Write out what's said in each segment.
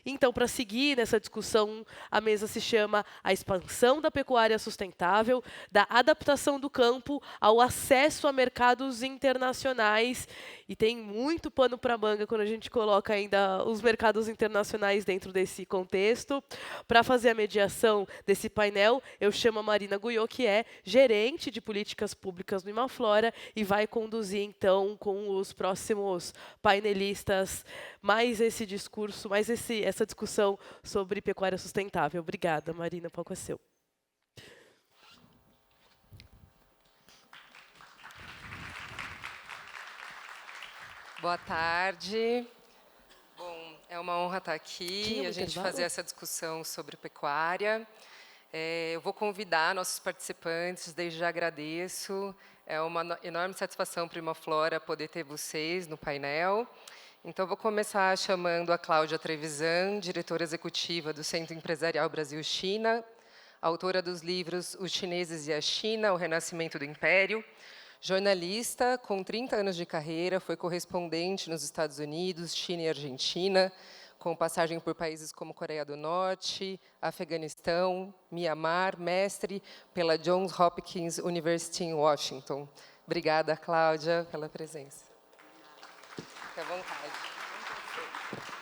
Então, para seguir nessa discussão, a mesa se chama A Expansão da Pecuária Sustentável, da adaptação do campo ao acesso a mercados internacionais. E tem muito pano para manga quando a gente coloca ainda os mercados internacionais dentro desse contexto. Para fazer a mediação desse painel, eu chamo a Marina Guyot, que é gerente de políticas públicas no Imaflora, e vai conduzir, então, com os próximos painelistas, mais esse discurso, mais essa discussão sobre pecuária sustentável. Obrigada, Marina, o palco é seu. Boa tarde. Bom, é uma honra estar aqui e a gente fazer essa discussão sobre pecuária. Eu vou convidar nossos participantes, desde já agradeço. É uma enorme satisfação para o Imaflora poder ter vocês no painel. Então, vou começar chamando a Cláudia Trevisan, diretora executiva do Centro Empresarial Brasil-China, autora dos livros Os Chineses e a China, O Renascimento do Império, jornalista com 30 anos de carreira, foi correspondente nos Estados Unidos, China e Argentina, com passagem por países como Coreia do Norte, Afeganistão, Mianmar, mestre pela Johns Hopkins University em Washington. Obrigada, Cláudia, pela presença. Fique à vontade.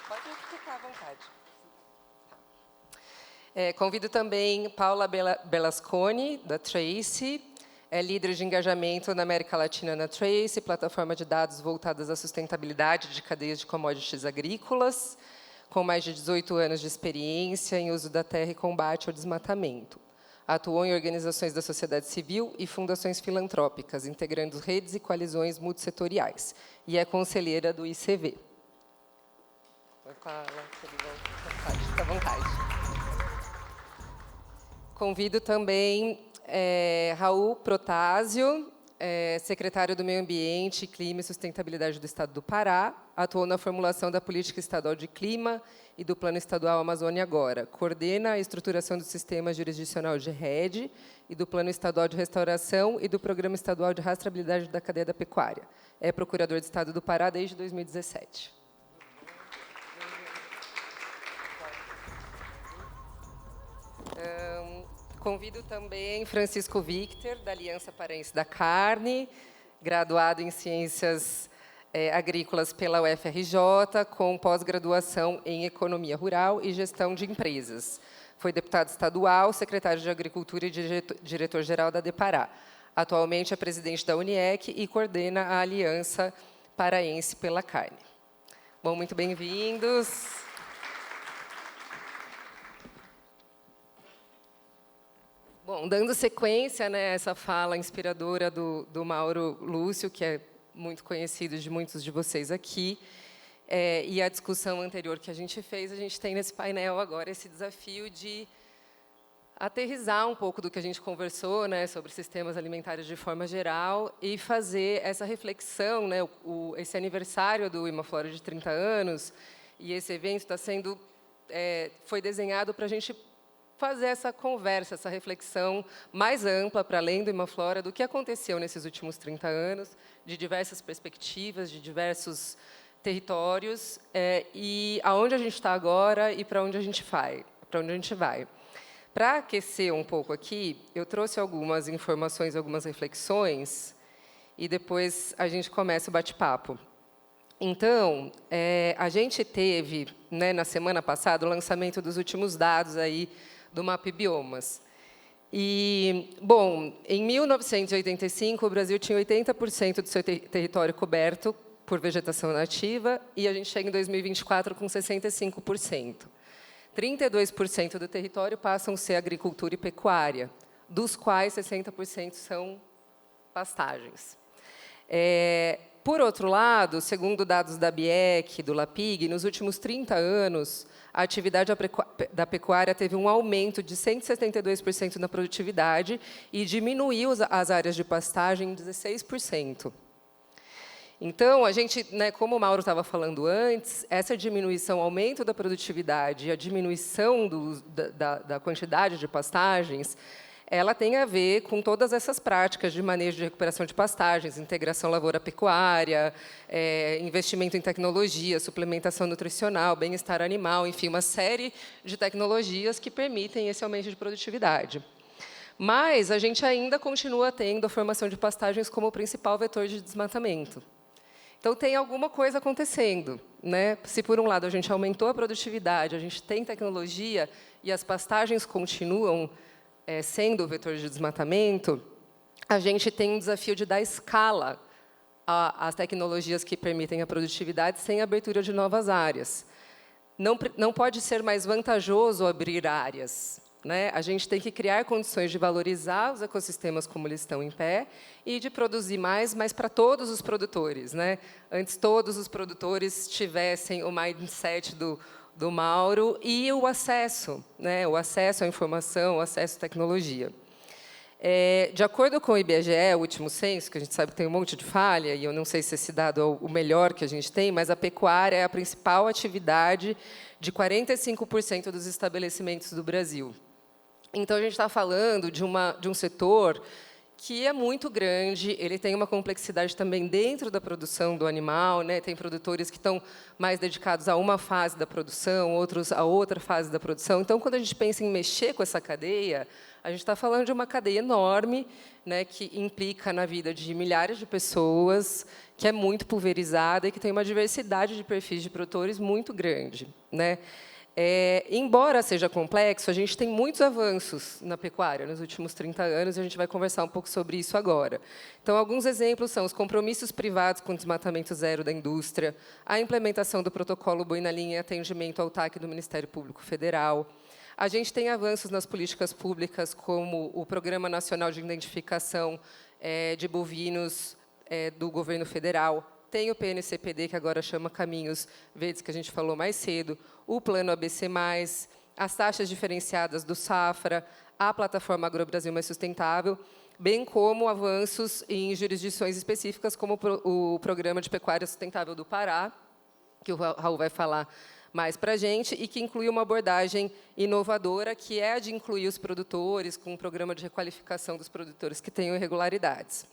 Pode ficar à vontade. Convido também Paula Belasconi, da Trace, é líder de engajamento na América Latina na Trace, plataforma de dados voltadas à sustentabilidade de cadeias de commodities agrícolas, com mais de 18 anos de experiência em uso da terra e combate ao desmatamento. Atuou em organizações da sociedade civil e fundações filantrópicas, integrando redes e coalizões multissetoriais, e é conselheira do ICV. Fica à vontade. Convido também Raul Protásio, secretário do Meio Ambiente, Clima e Sustentabilidade do Estado do Pará, atuou na formulação da Política Estadual de Clima e do Plano Estadual Amazônia Agora. Coordena a estruturação do Sistema Jurisdicional de RED e do Plano Estadual de Restauração e do Programa Estadual de Rastreabilidade da Cadeia da Pecuária. É procurador de Estado do Pará desde 2017. Convido também Francisco Victor, da Aliança Paraense da Carne, graduado em Ciências Agrícolas pela UFRJ, com pós-graduação em Economia Rural e Gestão de Empresas. Foi deputado estadual, secretário de Agricultura e diretor-geral da Depará. Atualmente é presidente da UNIEC e coordena a Aliança Paraense pela Carne. Bom, muito bem-vindos. Bom, dando sequência a essa fala inspiradora do Mauro Lúcio, que é muito conhecido de muitos de vocês aqui, e a discussão anterior que a gente fez, a gente tem nesse painel agora esse desafio de aterrissar um pouco do que a gente conversou, sobre sistemas alimentares de forma geral, e fazer essa reflexão, esse aniversário do Imaflora de 30 anos, e esse evento foi desenhado para a gente fazer essa conversa, essa reflexão mais ampla, para além do Imaflora, do que aconteceu nesses últimos 30 anos, de diversas perspectivas, de diversos territórios, e aonde a gente está agora e para onde a gente vai. Para aquecer um pouco aqui, eu trouxe algumas informações, algumas reflexões, e depois a gente começa o bate-papo. Então, a gente teve, na semana passada, o lançamento dos últimos dados aí do MAP Biomas. E, bom, em 1985, o Brasil tinha 80% do seu território coberto por vegetação nativa, e a gente chega em 2024 com 65%. 32% do território passam a ser agricultura e pecuária, dos quais 60% são pastagens. Por outro lado, segundo dados da BIEC, do LAPIG, nos últimos 30 anos, a atividade da pecuária teve um aumento de 172% na produtividade e diminuiu as áreas de pastagem em 16%. Então, a gente, como o Mauro estava falando antes, essa diminuição, aumento da produtividade e a diminuição da quantidade de pastagens, ela tem a ver com todas essas práticas de manejo de recuperação de pastagens, integração lavoura-pecuária, investimento em tecnologia, suplementação nutricional, bem-estar animal, enfim, uma série de tecnologias que permitem esse aumento de produtividade. Mas a gente ainda continua tendo a formação de pastagens como o principal vetor de desmatamento. Então, tem alguma coisa acontecendo, né? Se, por um lado, a gente aumentou a produtividade, a gente tem tecnologia e as pastagens continuam sendo o vetor de desmatamento, a gente tem um desafio de dar escala às tecnologias que permitem a produtividade sem abertura de novas áreas. Não pode ser mais vantajoso abrir áreas, né? A gente tem que criar condições de valorizar os ecossistemas como eles estão em pé e de produzir mais, mas para todos os produtores, né? Antes, todos os produtores tivessem o mindset do Mauro e o acesso, né? O acesso à informação, o acesso à tecnologia. De acordo com o IBGE, o último censo, que a gente sabe que tem um monte de falha, e eu não sei se esse dado é o melhor que a gente tem, mas a pecuária é a principal atividade de 45% dos estabelecimentos do Brasil. Então, a gente está falando de um setor que é muito grande, ele tem uma complexidade também dentro da produção do animal, né? Tem produtores que estão mais dedicados a uma fase da produção, outros a outra fase da produção. Então, quando a gente pensa em mexer com essa cadeia, a gente está falando de uma cadeia enorme, né, que implica na vida de milhares de pessoas, que é muito pulverizada e que tem uma diversidade de perfis de produtores muito grande, né? Embora seja complexo, a gente tem muitos avanços na pecuária nos últimos 30 anos, e a gente vai conversar um pouco sobre isso agora. Então, alguns exemplos são os compromissos privados com desmatamento zero da indústria, a implementação do protocolo Boi na Linha e atendimento ao TAC do Ministério Público Federal. A gente tem avanços nas políticas públicas, como o Programa Nacional de Identificação de Bovinos do Governo Federal. Tem o PNCPD, que agora chama Caminhos Verdes, que a gente falou mais cedo, o Plano ABC+, as taxas diferenciadas do Safra, a Plataforma AgroBrasil Mais Sustentável, bem como avanços em jurisdições específicas, como o Programa de Pecuária Sustentável do Pará, que o Raul vai falar mais para a gente, e que inclui uma abordagem inovadora, que é a de incluir os produtores com um programa de requalificação dos produtores que tenham irregularidades.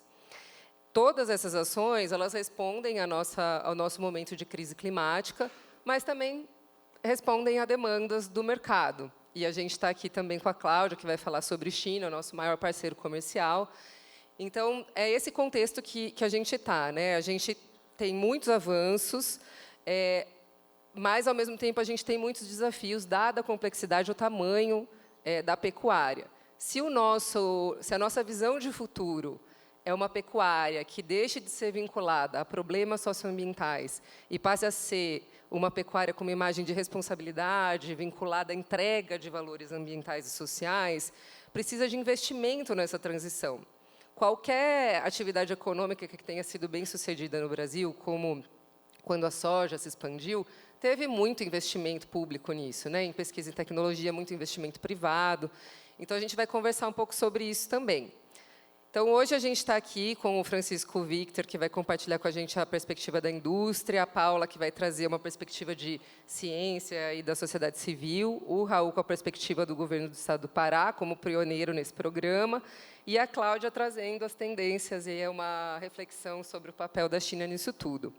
Todas essas ações, elas respondem ao nosso momento de crise climática, mas também respondem a demandas do mercado. E a gente está aqui também com a Cláudia, que vai falar sobre China, o nosso maior parceiro comercial. Então, é esse contexto que a gente está, né? A gente tem muitos avanços, mas, ao mesmo tempo, a gente tem muitos desafios, dada a complexidade, o tamanho da pecuária. Se a nossa visão de futuro é uma pecuária que deixe de ser vinculada a problemas socioambientais e passe a ser uma pecuária com uma imagem de responsabilidade, vinculada à entrega de valores ambientais e sociais, precisa de investimento nessa transição. Qualquer atividade econômica que tenha sido bem-sucedida no Brasil, como quando a soja se expandiu, teve muito investimento público nisso, né? Em pesquisa e tecnologia, muito investimento privado. Então, a gente vai conversar um pouco sobre isso também. Então, hoje a gente está aqui com o Francisco Victor, que vai compartilhar com a gente a perspectiva da indústria, a Paula, que vai trazer uma perspectiva de ciência e da sociedade civil, o Raul, com a perspectiva do governo do Estado do Pará, como pioneiro nesse programa, e a Cláudia trazendo as tendências e uma reflexão sobre o papel da China nisso tudo.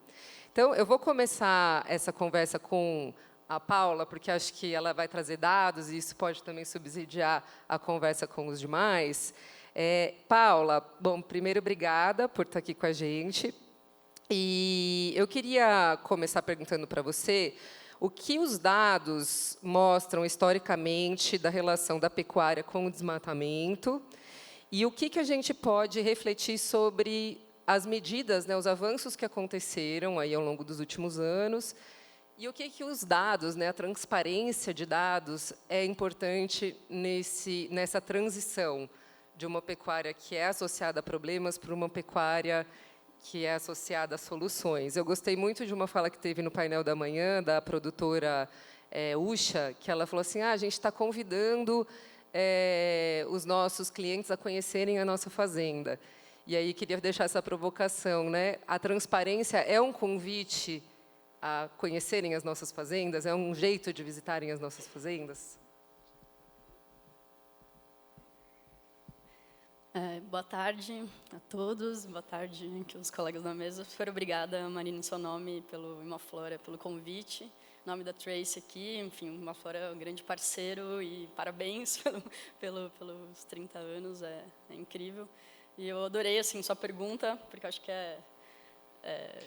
Então, eu vou começar essa conversa com a Paula, porque acho que ela vai trazer dados, e isso pode também subsidiar a conversa com os demais. Paula, bom, primeiro, obrigada por estar aqui com a gente. E eu queria começar perguntando para você o que os dados mostram historicamente da relação da pecuária com o desmatamento e o que a gente pode refletir sobre as medidas, né, os avanços que aconteceram aí ao longo dos últimos anos e o que os dados, né, a transparência de dados é importante nessa transição de uma pecuária que é associada a problemas para uma pecuária que é associada a soluções. Eu gostei muito de uma fala que teve no painel da manhã, da produtora Usha, que ela falou assim, a gente está convidando os nossos clientes a conhecerem a nossa fazenda. E aí queria deixar essa provocação, né? A transparência é um convite a conhecerem as nossas fazendas? É um jeito de visitarem as nossas fazendas? Boa tarde a todos, boa tarde aqui os colegas da mesa. Super obrigada, Marina, em seu nome, pelo Imaflora, pelo convite. Em nome da Tracy aqui, enfim, o Imaflora é um grande parceiro e parabéns pelos 30 anos, é incrível. E eu adorei assim, sua pergunta, porque acho que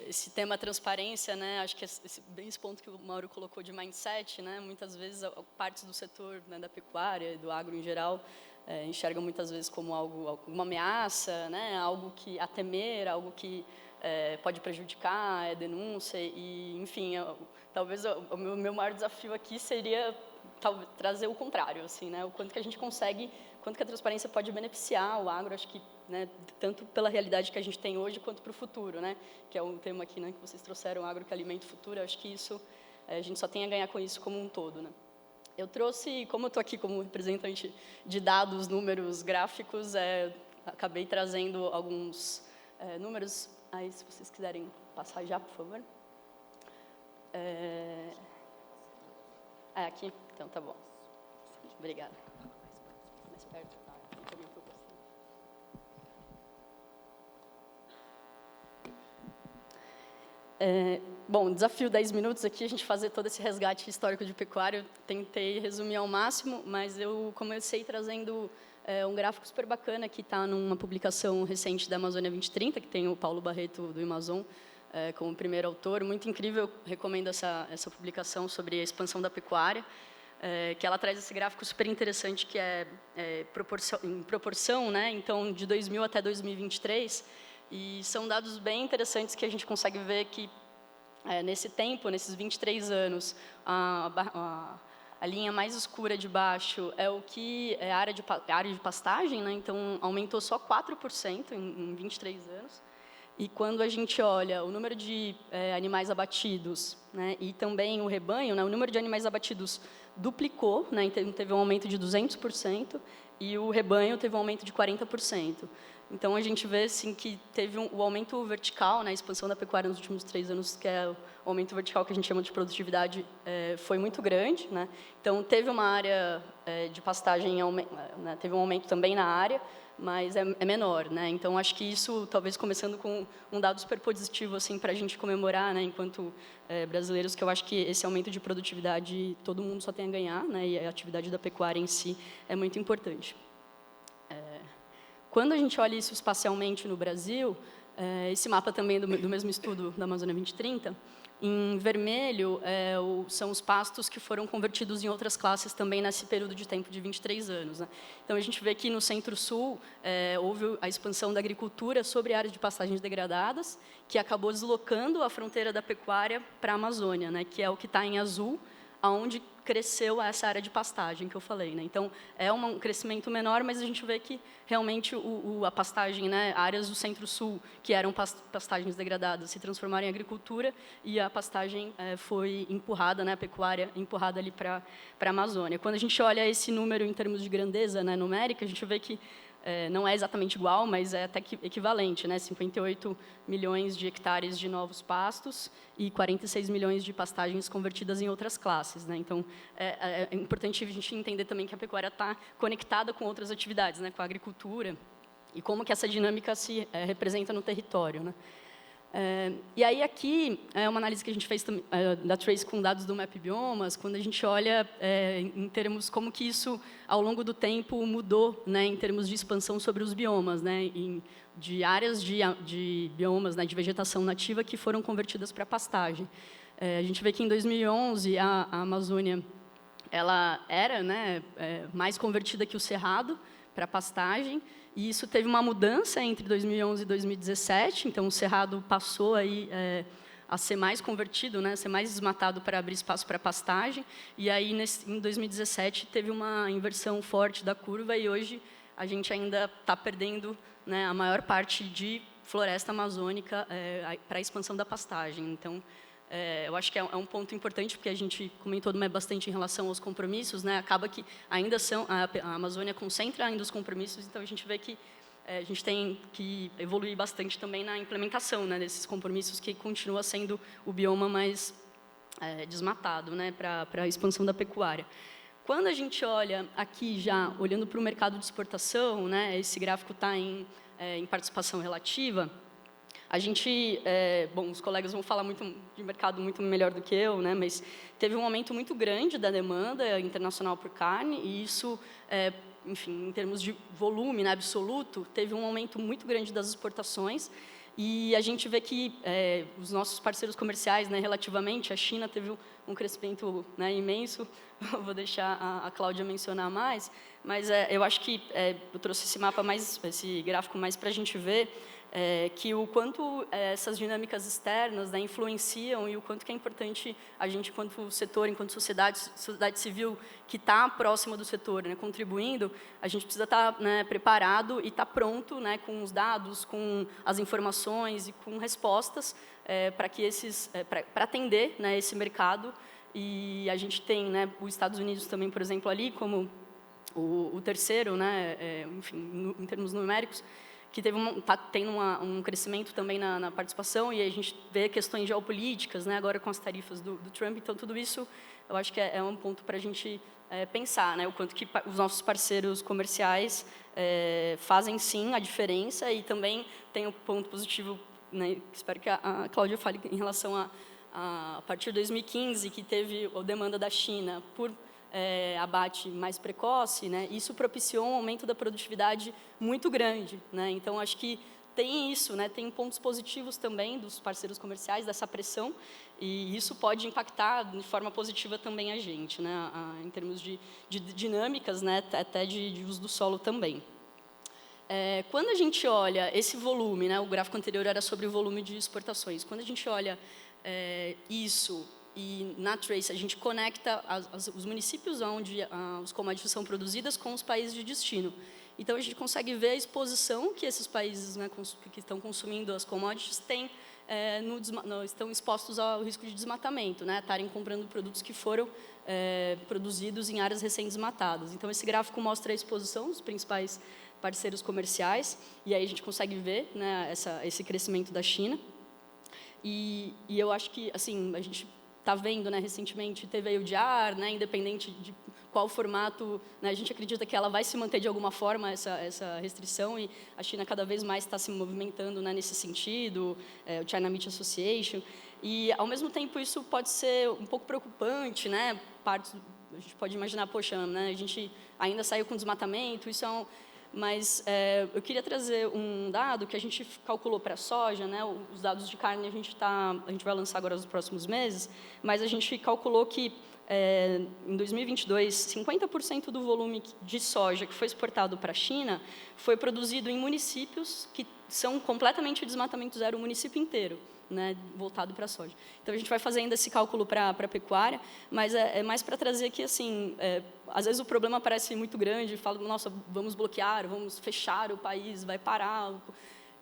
esse tema transparência, né? Acho que bem esse ponto que o Mauro colocou de mindset, né? Muitas vezes partes do setor, né, da pecuária e do agro em geral enxergam muitas vezes como alguma ameaça, né? Algo que a temer, algo que pode prejudicar, denúncia e, enfim, talvez o meu maior desafio aqui seria trazer o contrário, assim, né? O quanto que a gente consegue, quanto que a transparência pode beneficiar o agro, acho que, né, tanto pela realidade que a gente tem hoje quanto para o futuro, né? Que é um tema aqui, né, que vocês trouxeram, agro que alimenta o futuro. Acho que isso a gente só tem a ganhar com isso como um todo, né? Eu trouxe, como eu estou aqui como representante de dados, números, gráficos, acabei trazendo alguns números. Aí, se vocês quiserem passar já, por favor. Aqui? Então, tá bom. Obrigada. Mais perto, tá? Bom, desafio 10 minutos aqui, a gente fazer todo esse resgate histórico de pecuário. Tentei resumir ao máximo, mas eu comecei trazendo um gráfico super bacana que está numa publicação recente da Amazônia 2030, que tem o Paulo Barreto, do Amazon, como primeiro autor. Muito incrível, recomendo essa publicação sobre a expansão da pecuária, que ela traz esse gráfico super interessante, que em proporção, né? Então, de 2000 até 2023, e são dados bem interessantes que a gente consegue ver que, nesse tempo, nesses 23 anos, a linha mais escura de baixo é o que é a área de pastagem, né? Então, aumentou só 4% em 23 anos. E quando a gente olha o número de animais abatidos, né, e também o rebanho, né, o número de animais abatidos duplicou, né, então teve um aumento de 200%, e o rebanho teve um aumento de 40%. Então, a gente vê assim, que teve o aumento vertical, né, a expansão da pecuária nos últimos 3 anos, que é o aumento vertical que a gente chama de produtividade, foi muito grande, né? Então, teve uma área de pastagem, né, teve um aumento também na área, mas é menor, né? Então, acho que isso, talvez começando com um dado super positivo assim, para a gente comemorar, né, enquanto brasileiros, que eu acho que esse aumento de produtividade todo mundo só tem a ganhar, né, e a atividade da pecuária em si é muito importante. Quando a gente olha isso espacialmente no Brasil, esse mapa também do mesmo estudo da Amazônia 2030, em vermelho são os pastos que foram convertidos em outras classes também nesse período de tempo de 23 anos. Né? Então, a gente vê que no Centro-Sul houve a expansão da agricultura sobre áreas de pastagens degradadas, que acabou deslocando a fronteira da pecuária para a Amazônia, né? Que é o que está em azul, aonde cresceu essa área de pastagem que eu falei, né? Então, é um crescimento menor, mas a gente vê que realmente a pastagem, né, áreas do Centro-Sul que eram pastagens degradadas se transformaram em agricultura e a pastagem foi empurrada, né, a pecuária empurrada ali para a Amazônia. Quando a gente olha esse número em termos de grandeza, né, numérica, a gente vê que não é exatamente igual, mas é até equivalente, né? 58 milhões de hectares de novos pastos e 46 milhões de pastagens convertidas em outras classes, né? Então, é importante a gente entender também que a pecuária está conectada com outras atividades, né? Com a agricultura, e como que essa dinâmica se representa no território, né? E aí aqui é uma análise que a gente fez da Trace com dados do Map Biomas, quando a gente olha em termos como que isso ao longo do tempo mudou, né, em termos de expansão sobre os biomas, né, de áreas de biomas, né, de vegetação nativa que foram convertidas para pastagem. A gente vê que em 2011 a Amazônia ela era, né, mais convertida que o Cerrado para pastagem. E isso teve uma mudança entre 2011 e 2017, então o Cerrado passou aí, a ser mais convertido, né, a ser mais desmatado para abrir espaço para pastagem, e aí em 2017 teve uma inversão forte da curva e hoje a gente ainda está perdendo, né, a maior parte de floresta amazônica para a expansão da pastagem. Então, eu acho que é um ponto importante, porque a gente comentou bastante em relação aos compromissos, né? Acaba que ainda a Amazônia concentra ainda os compromissos, então a gente vê que a gente tem que evoluir bastante também na implementação, né, desses compromissos, que continua sendo o bioma mais desmatado, né, para a expansão da pecuária. Quando a gente olha aqui já, olhando para o mercado de exportação, né, esse gráfico está em participação relativa, a gente, bom, os colegas vão falar muito de mercado muito melhor do que eu, né, mas teve um aumento muito grande da demanda internacional por carne, e isso, enfim, em termos de volume, né, absoluto, teve um aumento muito grande das exportações, e a gente vê que os nossos parceiros comerciais, né, relativamente, a China teve um crescimento, né, imenso. Vou deixar a Cláudia mencionar mais, mas eu acho que eu trouxe esse gráfico mais para a gente ver que o quanto essas dinâmicas externas, né, influenciam e o quanto que é importante a gente, enquanto setor, enquanto sociedade civil que está próxima do setor, né, contribuindo, a gente precisa estar, né, preparado e estar pronto, né, com os dados, com as informações e com respostas para que para atender, né, esse mercado. E a gente tem, né, os Estados Unidos também, por exemplo, ali como o terceiro, né, enfim, em termos numéricos, que está tendo um crescimento também na participação, e a gente vê questões geopolíticas, né, agora com as tarifas do Trump. Então, tudo isso eu acho que é um ponto para a gente pensar, né, o quanto que os nossos parceiros comerciais fazem, sim, a diferença, e também tem um ponto positivo, né, espero que a Cláudia fale em relação a partir de 2015, que teve a demanda da China por abate mais precoce, né, isso propiciou um aumento da produtividade muito grande, né, então acho que tem isso, né, tem pontos positivos também dos parceiros comerciais, dessa pressão, e isso pode impactar de forma positiva também a gente, né, em termos de dinâmicas, né, até de uso do solo também. Quando a gente olha esse volume, né, o gráfico anterior era sobre o volume de exportações, quando a gente olha isso, e na Trace a gente conecta os municípios onde as commodities são produzidas com os países de destino. Então, a gente consegue ver a exposição que esses países, né, que estão consumindo as commodities têm, estão expostos ao risco de desmatamento, né, estarem comprando produtos que foram produzidos em áreas recém-desmatadas. Então, esse gráfico mostra a exposição dos principais parceiros comerciais, e aí a gente consegue ver, né, esse crescimento da China. E eu acho que, assim, a gente está vendo, né, recentemente, teve aí o DIAR, né, independente de qual formato, né, a gente acredita que ela vai se manter de alguma forma, essa restrição, e a China cada vez mais está se movimentando, né, nesse sentido, o China Meat Association, e, ao mesmo tempo, isso pode ser um pouco preocupante, né, a gente pode imaginar, poxa, né, a gente ainda saiu com desmatamento, isso é mas eu queria trazer um dado que a gente calculou para a soja, né, os dados de carne a gente vai lançar agora nos próximos meses, mas a gente calculou que em 2022, 50% do volume de soja que foi exportado para a China foi produzido em municípios que são completamente desmatamento zero, o município inteiro, né, voltado para a soja. Então, a gente vai fazendo esse cálculo para a pecuária, mas é mais para trazer que, assim, às vezes o problema parece muito grande, fala, nossa, vamos bloquear, vamos fechar o país, vai parar.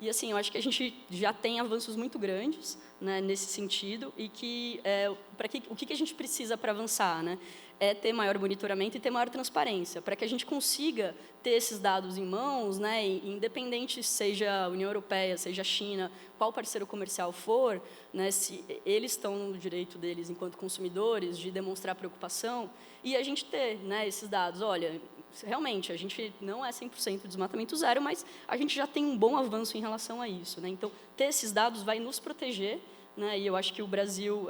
E, assim, eu acho que a gente já tem avanços muito grandes, né, nesse sentido, e que, o que a gente precisa para avançar, né? É ter maior monitoramento e ter maior transparência, para que a gente consiga ter esses dados em mãos, né, independente seja a União Europeia, seja a China, qual parceiro comercial for, né, se eles estão no direito deles, enquanto consumidores, de demonstrar preocupação, e a gente ter, né, esses dados. Olha, realmente, a gente não é 100% desmatamento zero, mas a gente já tem um bom avanço em relação a isso, né? Então, ter esses dados vai nos proteger, né, e eu acho que o Brasil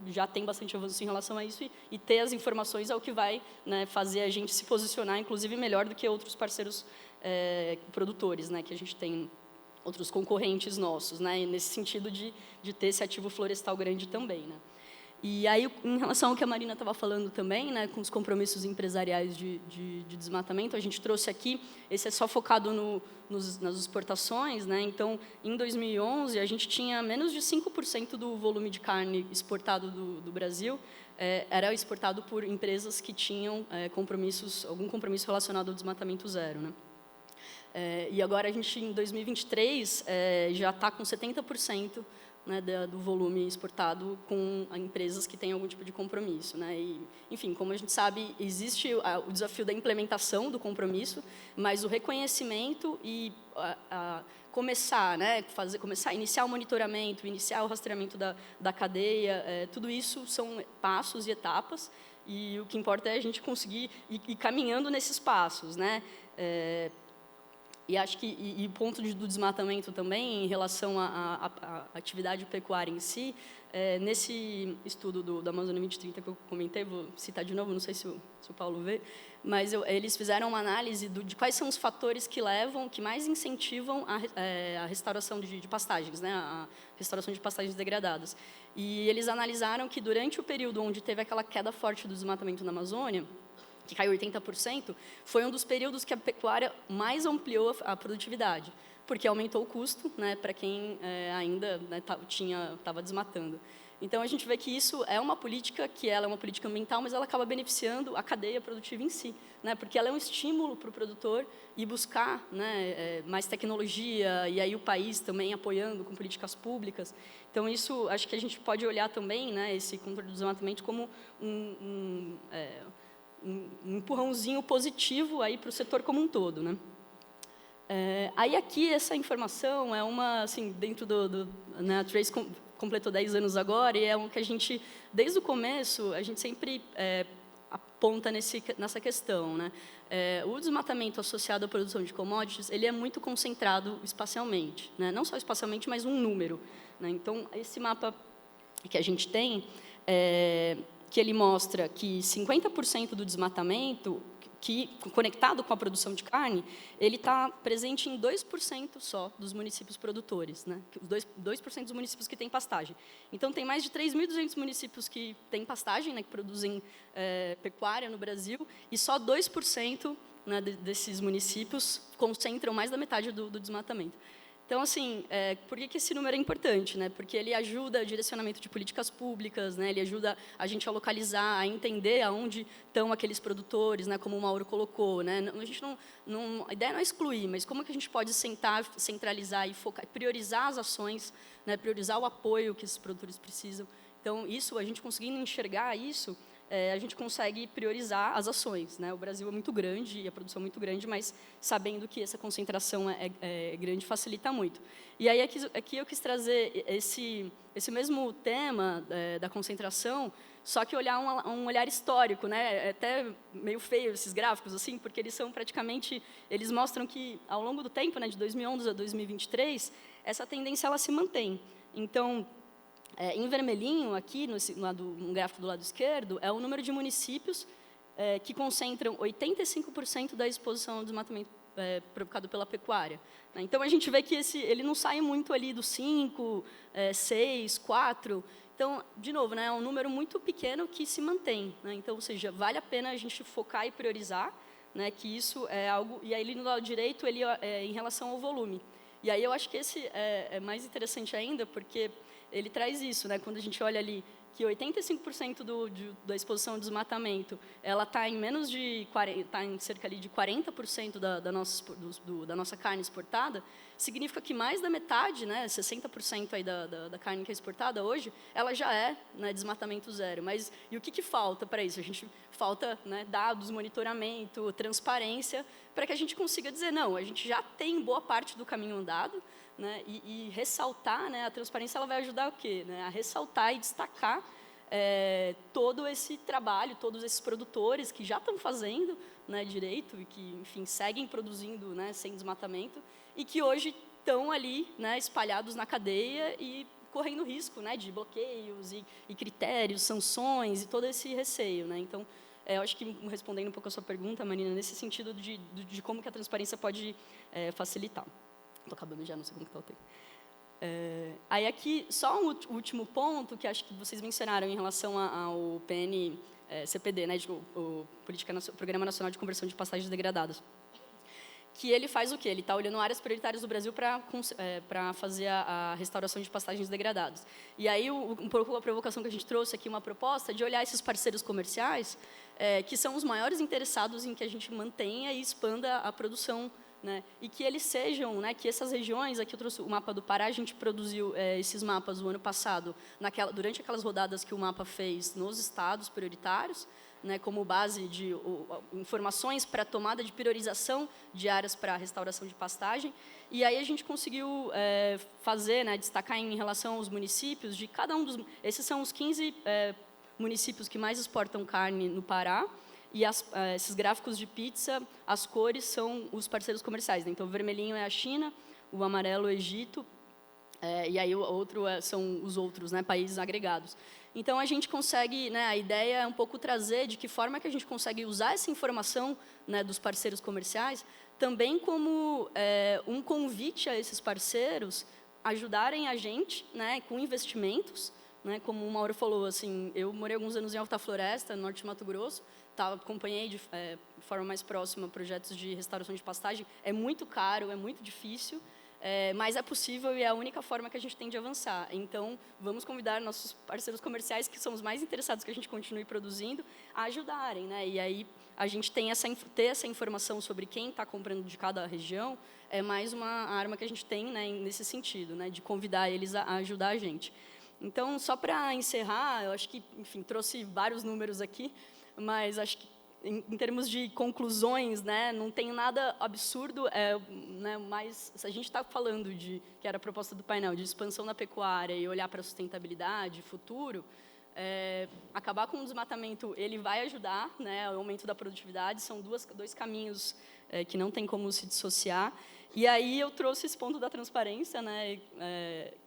já tem bastante avanço em relação a isso, e ter as informações é o que vai, né, fazer a gente se posicionar, inclusive, melhor do que outros parceiros produtores, né, que a gente tem, outros concorrentes nossos, né, nesse sentido de ter esse ativo florestal grande também, né. E aí, em relação ao que a Marina estava falando também, né, com os compromissos empresariais de desmatamento, a gente trouxe aqui, esse é só focado nas exportações, né, então, em 2011, a gente tinha menos de 5% do volume de carne exportado do Brasil, era exportado por empresas que tinham algum compromisso relacionado ao desmatamento zero, né. E agora, a gente, em 2023, já está com 70%, né, do volume exportado com empresas que têm algum tipo de compromisso, né? E, enfim, como a gente sabe, existe o desafio da implementação do compromisso, mas o reconhecimento e começar, né, iniciar o monitoramento, iniciar o rastreamento da cadeia, tudo isso são passos e etapas, e o que importa é a gente conseguir ir caminhando nesses passos, né? E acho que o ponto do desmatamento também, em relação à atividade pecuária em si, nesse estudo da Amazônia 2030 que eu comentei, vou citar de novo, não sei se o Paulo vê, mas eles fizeram uma análise de quais são os fatores que mais incentivam a restauração de pastagens, né, a restauração de pastagens degradadas. E eles analisaram que durante o período onde teve aquela queda forte do desmatamento na Amazônia, que caiu 80%, foi um dos períodos que a pecuária mais ampliou a produtividade, porque aumentou o custo, né, para quem ainda, né, estava desmatando. Então, a gente vê que isso é uma política ela é uma política ambiental, mas ela acaba beneficiando a cadeia produtiva em si, né, porque ela é um estímulo para o produtor ir buscar, né, mais tecnologia, e aí o país também apoiando com políticas públicas. Então, isso, acho que a gente pode olhar também, né, esse controle do desmatamento como um empurrãozinho positivo aí para o setor como um todo, né? Aí aqui essa informação é uma, assim, dentro né, a Trace completou 10 anos agora, e é um que a gente, desde o começo, a gente sempre aponta nessa questão, né? O desmatamento associado à produção de commodities, ele é muito concentrado espacialmente, né? Não só espacialmente, mas um número, né? Então, esse mapa que a gente tem, que ele mostra que 50% do desmatamento, conectado com a produção de carne, ele está presente em 2% só dos municípios produtores, né? 2% dos municípios que têm pastagem. Então, tem mais de 3.200 municípios que têm pastagem, né, que produzem pecuária no Brasil, e só 2%, né, desses municípios concentram mais da metade do desmatamento. Então, assim, por que esse número é importante, né? Porque ele ajuda o direcionamento de políticas públicas, né? Ele ajuda a gente a localizar, a entender aonde estão aqueles produtores, né? Como o Mauro colocou, né? A ideia não é excluir, mas como que a gente pode sentar, centralizar e focar, priorizar as ações, né? Priorizar o apoio que esses produtores precisam. Então, a gente conseguindo enxergar isso, a gente consegue priorizar as ações, né? O Brasil é muito grande e a produção é muito grande, mas sabendo que essa concentração é grande facilita muito. E aí aqui eu quis trazer esse mesmo tema da concentração, só que olhar um olhar histórico, né? É até meio feio esses gráficos assim, porque eles mostram que ao longo do tempo, né, de 2011 a 2023, essa tendência ela se mantém. Então, em vermelhinho, aqui, no gráfico do lado esquerdo, é o número de municípios que concentram 85% da exposição ao desmatamento provocado pela pecuária. Então, a gente vê que ele não sai muito ali do 5, 6, 4. Então, de novo, né, é um número muito pequeno que se mantém, né? Então, ou seja, vale a pena a gente focar e priorizar, né, que isso é algo... E aí, ali no lado direito, ele em relação ao volume. E aí eu acho que esse é mais interessante ainda, porque ele traz isso, né? Quando a gente olha ali que 85% da exposição ao desmatamento, ela está em menos de 40, está em cerca ali de 40% da nossa carne exportada, significa que mais da metade, né, 60% aí da carne que é exportada hoje, ela já é, né, desmatamento zero. Mas e o que falta para isso? Falta, né, dados, monitoramento, transparência, para que a gente consiga dizer, não, a gente já tem boa parte do caminho andado, né, e ressaltar, né, a transparência ela vai ajudar o quê? Né, a ressaltar e destacar todo esse trabalho, todos esses produtores que já estão fazendo, né, direito e que, enfim, seguem produzindo, né, sem desmatamento e que hoje estão ali, né, espalhados na cadeia e correndo risco, né, de bloqueios e critérios, sanções e todo esse receio, né? Então, eu acho que respondendo um pouco a sua pergunta, Marina, nesse sentido de como que a transparência pode facilitar. Estou acabando já, não sei como está o tempo. Aí aqui, só um último ponto, que acho que vocês mencionaram em relação ao PN-CPD, né, o Programa Nacional de Conversão de Pastagens Degradadas, que ele faz o quê? Ele está olhando áreas prioritárias do Brasil para fazer a restauração de pastagens degradadas. E aí, um pouco a provocação que a gente trouxe aqui, uma proposta de olhar esses parceiros comerciais, que são os maiores interessados em que a gente mantenha e expanda a produção, né, e que eles sejam, né, que essas regiões, aqui eu trouxe o mapa do Pará, a gente produziu esses mapas o ano passado, durante aquelas rodadas que o mapa fez nos estados prioritários, né, como base de informações para tomada de priorização de áreas para restauração de pastagem. E aí a gente conseguiu fazer, né, destacar em relação aos municípios de cada um dos... Esses são os 15 municípios que mais exportam carne no Pará. E esses gráficos de pizza, as cores são os parceiros comerciais, né? Então, o vermelhinho é a China, o amarelo é o Egito, e aí o outro são os outros, né, países agregados. Então, a gente consegue, né, a ideia é um pouco trazer de que forma que a gente consegue usar essa informação, né, dos parceiros comerciais, também como um convite a esses parceiros ajudarem a gente, né, com investimentos, né, como o Mauro falou, assim, eu morei alguns anos em Alta Floresta, no norte de Mato Grosso, acompanhei de forma mais próxima projetos de restauração de pastagem. É muito caro, é muito difícil, mas é possível e é a única forma que a gente tem de avançar. Então, vamos convidar nossos parceiros comerciais, que são os mais interessados que a gente continue produzindo, a ajudarem, né? E aí a gente ter essa informação sobre quem está comprando de cada região é mais uma arma que a gente tem, né, nesse sentido, né, de convidar eles a ajudar a gente. Então, só para encerrar, eu acho que, enfim, trouxe vários números aqui, mas acho que em termos de conclusões, né, não tem nada absurdo, né, mas se a gente está falando que era a proposta do painel, de expansão da pecuária e olhar para a sustentabilidade, futuro, acabar com o desmatamento, ele vai ajudar, né, ao aumento da produtividade, são dois caminhos que não tem como se dissociar. E aí eu trouxe esse ponto da transparência, né,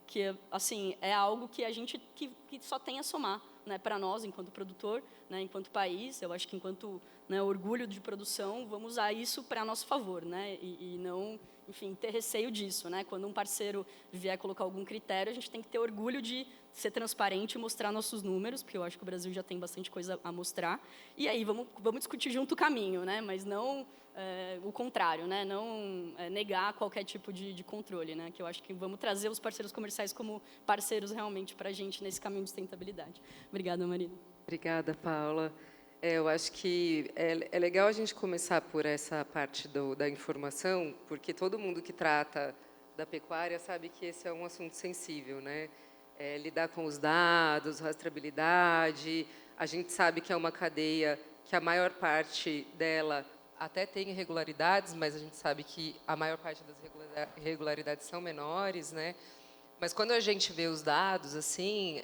que assim é algo que a gente que só tem a somar, né, para nós enquanto produtor, né, enquanto país. Eu acho que enquanto, né, orgulho de produção, vamos usar isso para nosso favor, né, e não, enfim, ter receio disso, né. Quando um parceiro vier colocar algum critério, a gente tem que ter orgulho de ser transparente e mostrar nossos números, porque eu acho que o Brasil já tem bastante coisa a mostrar. E aí vamos discutir junto o caminho, né, mas não o contrário, né, não negar qualquer tipo de controle, né, que eu acho que vamos trazer os parceiros comerciais como parceiros realmente para a gente nesse caminho de sustentabilidade. Obrigada, Marina. Obrigada, Paula. Eu acho que é legal a gente começar por essa parte da informação, porque todo mundo que trata da pecuária sabe que esse é um assunto sensível, né? Lidar com os dados, rastreabilidade. A gente sabe que é uma cadeia que a maior parte dela até tem irregularidades, mas a gente sabe que a maior parte das irregularidades são menores, né? Mas quando a gente vê os dados, assim,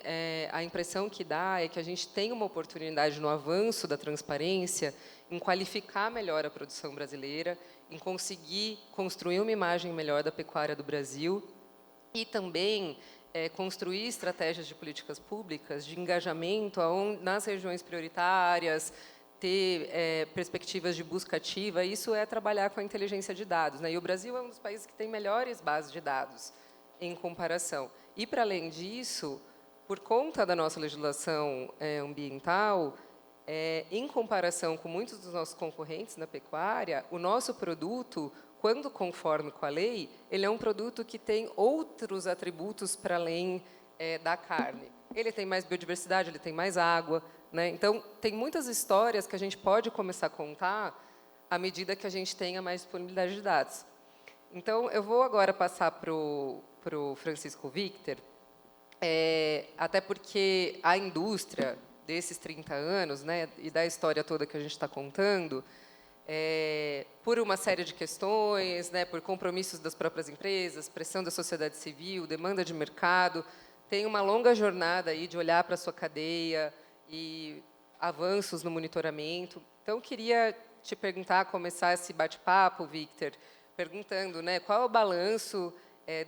a impressão que dá é que a gente tem uma oportunidade no avanço da transparência em qualificar melhor a produção brasileira, em conseguir construir uma imagem melhor da pecuária do Brasil e também construir estratégias de políticas públicas de engajamento nas regiões prioritárias, ter perspectivas de busca ativa. Isso é trabalhar com a inteligência de dados, né? E o Brasil é um dos países que tem melhores bases de dados em comparação. E, para além disso, por conta da nossa legislação ambiental, em comparação com muitos dos nossos concorrentes na pecuária, o nosso produto, quando conforme com a lei, ele é um produto que tem outros atributos para além da carne. Ele tem mais biodiversidade, ele tem mais água, né? Então, tem muitas histórias que a gente pode começar a contar à medida que a gente tenha mais disponibilidade de dados. Então, eu vou agora passar para o Francisco Victor, até porque a indústria desses 30 anos, né, e da história toda que a gente está contando, por uma série de questões, né, por compromissos das próprias empresas, pressão da sociedade civil, demanda de mercado, tem uma longa jornada aí de olhar para a sua cadeia e avanços no monitoramento. Então, queria te perguntar, começar esse bate-papo, Victor, perguntando, né, qual é o balanço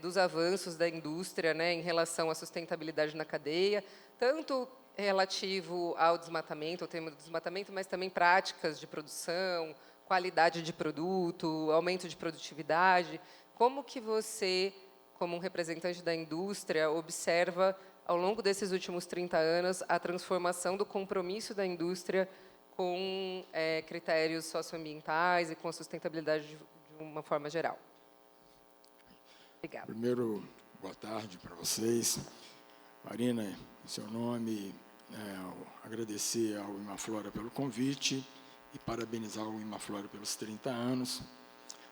dos avanços da indústria, né, em relação à sustentabilidade na cadeia, tanto relativo ao desmatamento, ao tema do desmatamento, mas também práticas de produção, qualidade de produto, aumento de produtividade. Como que você, como um representante da indústria, observa, ao longo desses últimos 30 anos, a transformação do compromisso da indústria com critérios socioambientais e com a sustentabilidade de uma forma geral? Obrigada. Primeiro, boa tarde para vocês. Marina, em seu nome, agradecer ao Imaflora pelo convite e parabenizar o Imaflora pelos 30 anos.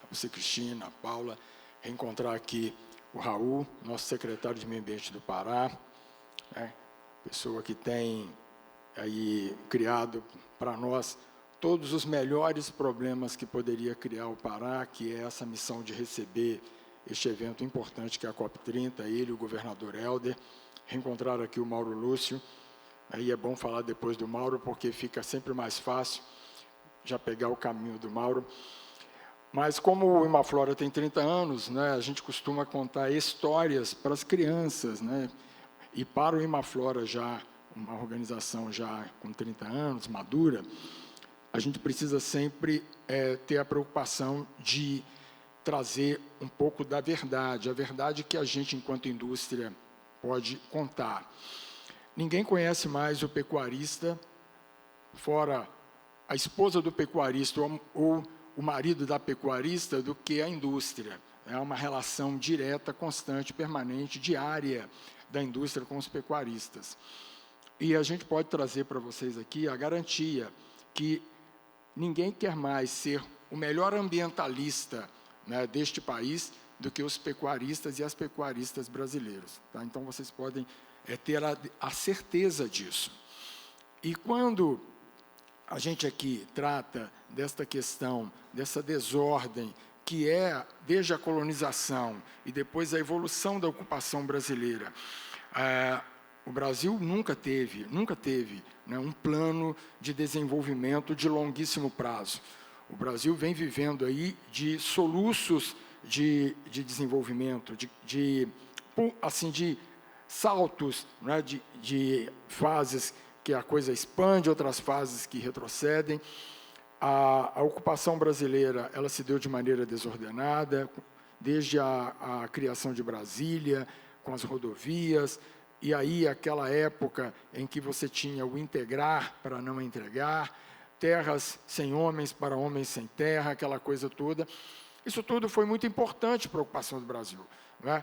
A você, Cristina, a Paula, reencontrar aqui o Raul, nosso secretário de Meio Ambiente do Pará, né, pessoa que tem aí criado para nós todos os melhores problemas que poderia criar o Pará, que é essa missão de receber este evento importante que é a COP30, ele e o governador Helder. Reencontrar aqui o Mauro Lúcio, Aí é bom falar depois do Mauro, porque fica sempre mais fácil já pegar o caminho do Mauro. Mas como o Imaflora tem 30 anos, né, a gente costuma contar histórias para as crianças, né? E para o Imaflora, já uma organização já com 30 anos, madura, a gente precisa sempre ter a preocupação de trazer um pouco da verdade, a verdade que a gente, enquanto indústria, pode contar. Ninguém conhece mais o pecuarista, fora a esposa do pecuarista ou o marido da pecuarista, do que a indústria. É uma relação direta, constante, permanente, diária da indústria com os pecuaristas. E a gente pode trazer para vocês aqui a garantia que ninguém quer mais ser o melhor ambientalista, né, deste país do que os pecuaristas e as pecuaristas brasileiros. Tá? Então, vocês podem ter a certeza disso. E quando a gente aqui trata desta questão, dessa desordem, que é, desde a colonização e depois a evolução da ocupação brasileira, o Brasil nunca teve, né, um plano de desenvolvimento de longuíssimo prazo. O Brasil vem vivendo aí de soluços de desenvolvimento, de saltos, né, de fases que a coisa expande, outras fases que retrocedem. A ocupação brasileira, ela se deu de maneira desordenada, desde a criação de Brasília, com as rodovias, e aí aquela época em que você tinha o integrar para não entregar, terras sem homens para homens sem terra, aquela coisa toda. Isso tudo foi muito importante para a ocupação do Brasil, né?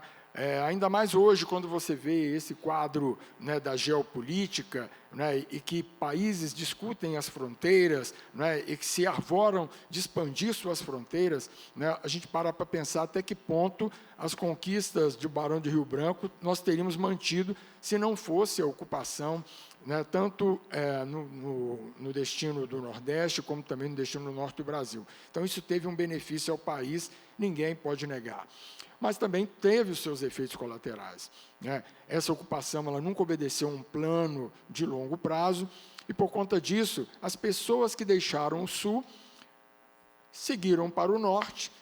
Ainda mais hoje, quando você vê esse quadro, né, da geopolítica, né, e que países discutem as fronteiras, né, e que se arvoram de expandir suas fronteiras, né, a gente para pensar até que ponto as conquistas de Barão de Rio Branco nós teríamos mantido se não fosse a ocupação, né, tanto no destino do Nordeste, como também no destino do Norte do Brasil. Então, isso teve um benefício ao país, ninguém pode negar. Mas também teve os seus efeitos colaterais, né? Essa ocupação, ela nunca obedeceu a um plano de longo prazo, e, por conta disso, as pessoas que deixaram o Sul seguiram para o Norte,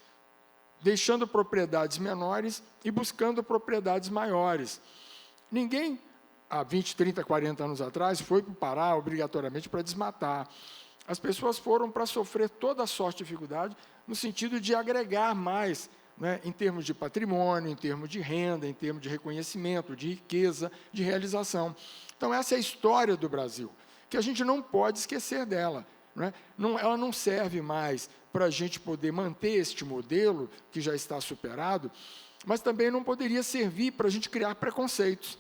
deixando propriedades menores e buscando propriedades maiores. Ninguém, há 20, 30, 40 anos atrás, foi para o Pará obrigatoriamente para desmatar. As pessoas foram para sofrer toda a sorte de dificuldade, no sentido de agregar mais, né, em termos de patrimônio, em termos de renda, em termos de reconhecimento, de riqueza, de realização. Então, essa é a história do Brasil, que a gente não pode esquecer dela, né? Ela não serve mais para a gente poder manter este modelo, que já está superado, mas também não poderia servir para a gente criar preconceitos.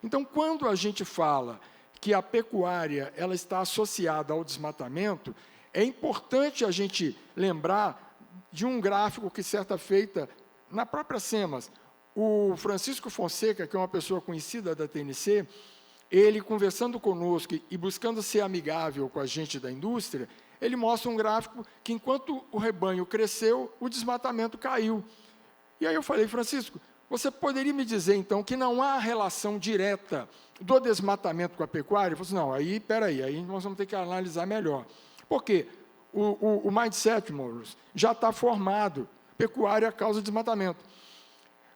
Então, quando a gente fala que a pecuária ela está associada ao desmatamento, é importante a gente lembrar de um gráfico que, certa feita, na própria SEMAS, o Francisco Fonseca, que é uma pessoa conhecida da TNC, ele, conversando conosco e buscando ser amigável com a gente da indústria, ele mostra um gráfico que, enquanto o rebanho cresceu, o desmatamento caiu. E aí eu falei, Francisco, você poderia me dizer, então, que não há relação direta do desmatamento com a pecuária? Ele falou assim, não, aí nós vamos ter que analisar melhor. Por quê? O mindset, Mouros, já está formado. Pecuária é a causa de desmatamento.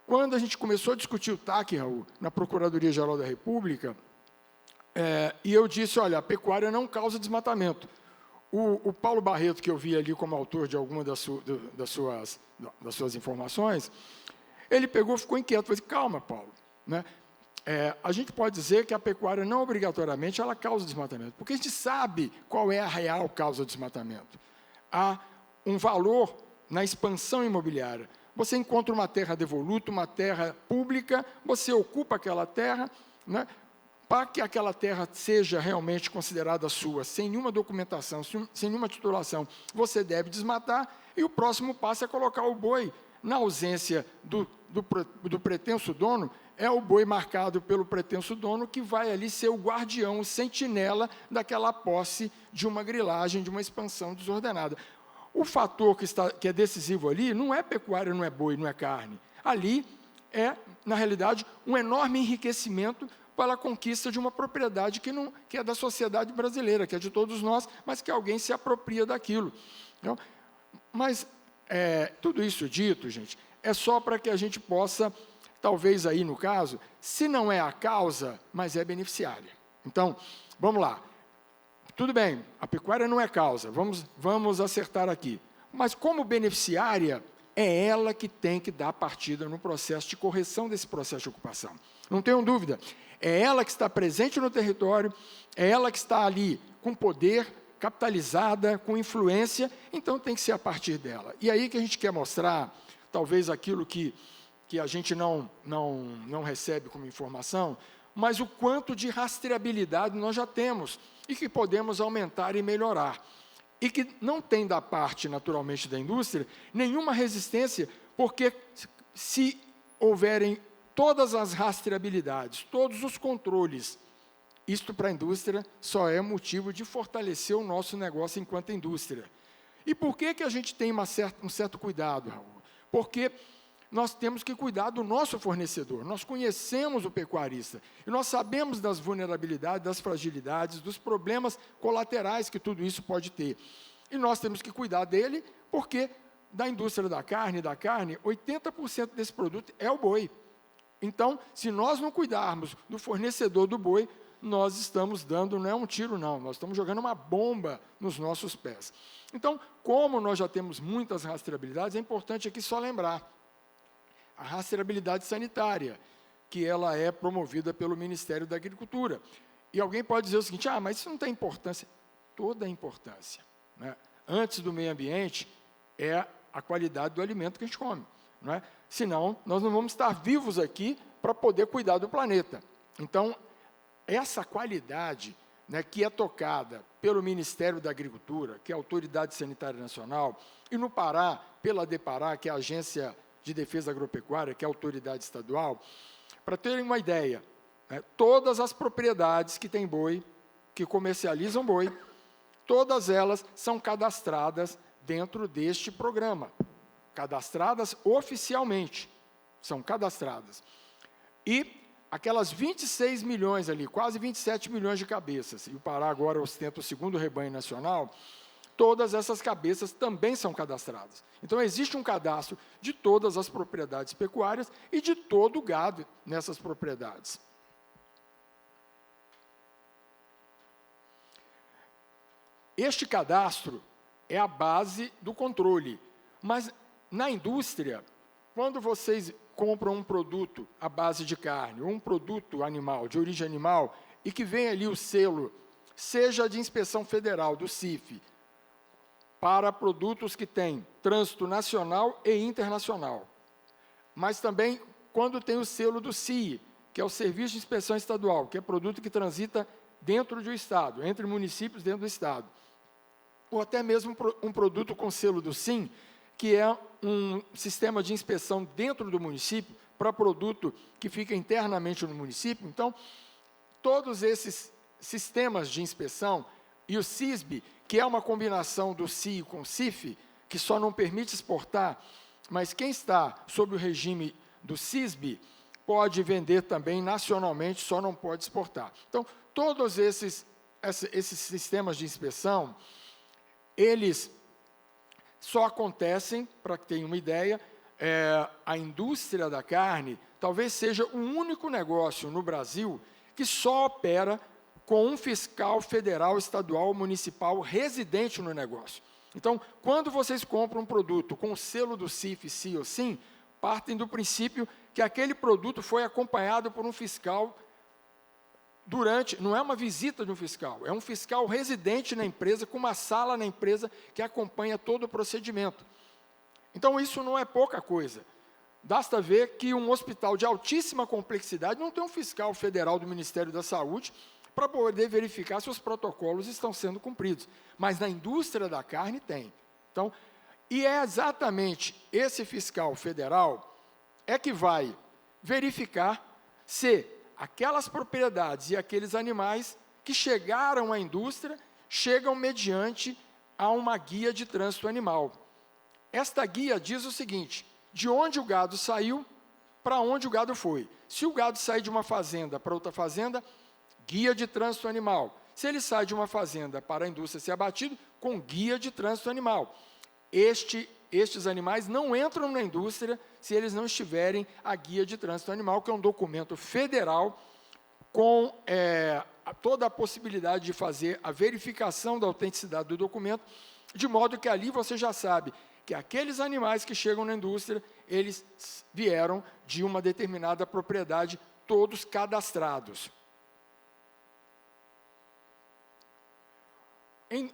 Quando a gente começou a discutir o TAC, Raul, na Procuradoria-Geral da República, e eu disse, olha, a pecuária não causa desmatamento. O Paulo Barreto, que eu vi ali como autor de alguma das suas informações, ele ficou inquieto, falou assim, calma, Paulo, né? A gente pode dizer que a pecuária não obrigatoriamente ela causa desmatamento, porque a gente sabe qual é a real causa do desmatamento. Há um valor na expansão imobiliária. Você encontra uma terra devoluta, uma terra pública, você ocupa aquela terra, né, para que aquela terra seja realmente considerada sua, sem nenhuma documentação, sem nenhuma titulação, você deve desmatar, e o próximo passo é colocar o boi. Na ausência do pretenso dono, é o boi marcado pelo pretenso dono que vai ali ser o guardião, o sentinela daquela posse de uma grilagem, de uma expansão desordenada. O fator que é decisivo ali não é pecuária, não é boi, não é carne. Ali é, na realidade, um enorme enriquecimento para a conquista de uma propriedade que é da sociedade brasileira, que é de todos nós, mas que alguém se apropria daquilo. Então, mas tudo isso dito, gente, é só para que a gente possa, talvez aí no caso, se não é a causa, mas é beneficiária. Então, vamos lá. Tudo bem, a pecuária não é causa, vamos acertar aqui. Mas como beneficiária, é ela que tem que dar partida no processo de correção desse processo de ocupação. Não tenham dúvida, é ela que está presente no território, é ela que está ali com poder, capitalizada, com influência, então tem que ser a partir dela. E aí que a gente quer mostrar, talvez aquilo que a gente não recebe como informação, mas o quanto de rastreabilidade nós já temos e que podemos aumentar e melhorar. E que não tem da parte, naturalmente, da indústria, nenhuma resistência, porque se houverem todas as rastreabilidades, todos os controles, isto para a indústria só é motivo de fortalecer o nosso negócio enquanto indústria. E por que a gente tem um certo cuidado, Raul? Porque nós temos que cuidar do nosso fornecedor. Nós conhecemos o pecuarista e nós sabemos das vulnerabilidades, das fragilidades, dos problemas colaterais que tudo isso pode ter. E nós temos que cuidar dele, porque da indústria da carne, 80% desse produto é o boi. Então, se nós não cuidarmos do fornecedor do boi, nós estamos dando, não é um tiro não, nós estamos jogando uma bomba nos nossos pés. Então, como nós já temos muitas rastreabilidades, é importante aqui só lembrar, a rastreabilidade sanitária, que ela é promovida pelo Ministério da Agricultura. E alguém pode dizer o seguinte, mas isso não tem importância. Toda a importância. Né? Antes do meio ambiente, é a qualidade do alimento que a gente come. Não é? Senão, nós não vamos estar vivos aqui para poder cuidar do planeta. Então, essa qualidade, né, que é tocada pelo Ministério da Agricultura, que é a Autoridade Sanitária Nacional, e no Pará, pela DEPARÁ, que é a Agência de Defesa Agropecuária, que é a autoridade estadual, para terem uma ideia, né, todas as propriedades que têm boi, que comercializam boi, todas elas são cadastradas dentro deste programa, cadastradas oficialmente, são cadastradas. E aquelas 26 milhões ali, quase 27 milhões de cabeças, e o Pará agora ostenta o segundo rebanho nacional, todas essas cabeças também são cadastradas. Então, existe um cadastro de todas as propriedades pecuárias e de todo o gado nessas propriedades. Este cadastro é a base do controle, mas na indústria, quando vocês compram um produto à base de carne, ou um produto animal, de origem animal, e que vem ali o selo, seja de inspeção federal, do CIF, para produtos que têm trânsito nacional e internacional. Mas também quando tem o selo do CIE, que é o Serviço de Inspeção Estadual, que é produto que transita dentro do Estado, entre municípios dentro do Estado. Ou até mesmo um produto com selo do SIM, que é um sistema de inspeção dentro do município, para produto que fica internamente no município. Então, todos esses sistemas de inspeção, e o CISB, que é uma combinação do CIE com o CIF, que só não permite exportar, mas quem está sob o regime do CISB pode vender também nacionalmente, só não pode exportar. Então, todos esses sistemas de inspeção, eles só acontecem, para que tenham uma ideia, a indústria da carne talvez seja o único negócio no Brasil que só opera com um fiscal federal, estadual, municipal residente no negócio. Então, quando vocês compram um produto com o selo do CIF, CIE ou SIM, partem do princípio que aquele produto foi acompanhado por um fiscal não é uma visita de um fiscal, é um fiscal residente na empresa, com uma sala na empresa que acompanha todo o procedimento. Então, isso não é pouca coisa. Basta ver que um hospital de altíssima complexidade não tem um fiscal federal do Ministério da Saúde para poder verificar se os protocolos estão sendo cumpridos. Mas na indústria da carne tem. Então, e é exatamente esse fiscal federal que vai verificar se aquelas propriedades e aqueles animais que chegaram à indústria chegam mediante a uma guia de trânsito animal. Esta guia diz o seguinte: de onde o gado saiu, para onde o gado foi. Se o gado sair de uma fazenda para outra fazenda, guia de trânsito animal. Se ele sai de uma fazenda para a indústria ser abatido, com guia de trânsito animal. Estes animais não entram na indústria se eles não estiverem a guia de trânsito animal, que é um documento federal com toda a possibilidade de fazer a verificação da autenticidade do documento, de modo que ali você já sabe que aqueles animais que chegam na indústria, eles vieram de uma determinada propriedade, todos cadastrados.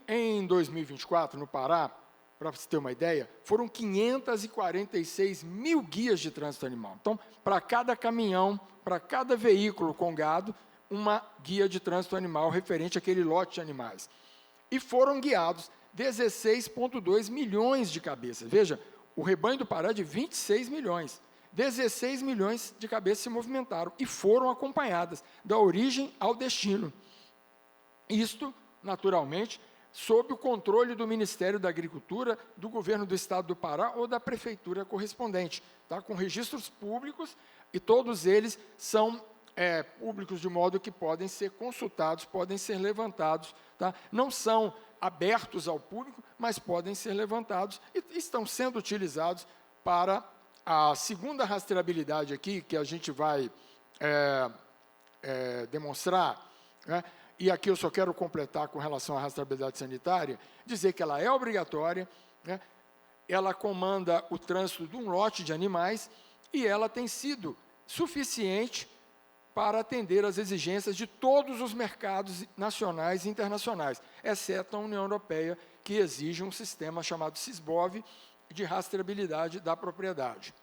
Em 2024, no Pará, para você ter uma ideia, foram 546 mil guias de trânsito animal. Então, para cada caminhão, para cada veículo com gado, uma guia de trânsito animal referente àquele lote de animais. E foram guiados 16,2 milhões de cabeças. Veja, o rebanho do Pará é de 26 milhões. 16 milhões de cabeças se movimentaram e foram acompanhadas da origem ao destino. Isto, naturalmente, sob o controle do Ministério da Agricultura, do Governo do Estado do Pará ou da Prefeitura correspondente, tá? Com registros públicos, e todos eles são públicos de modo que podem ser consultados, podem ser levantados. Tá? Não são abertos ao público, mas podem ser levantados e estão sendo utilizados para a segunda rastreabilidade aqui, que a gente vai demonstrar, né? E aqui eu só quero completar com relação à rastreabilidade sanitária, dizer que ela é obrigatória, né? Ela comanda o trânsito de um lote de animais e ela tem sido suficiente para atender às exigências de todos os mercados nacionais e internacionais, exceto a União Europeia, que exige um sistema chamado SISBOV, de rastreabilidade da propriedade.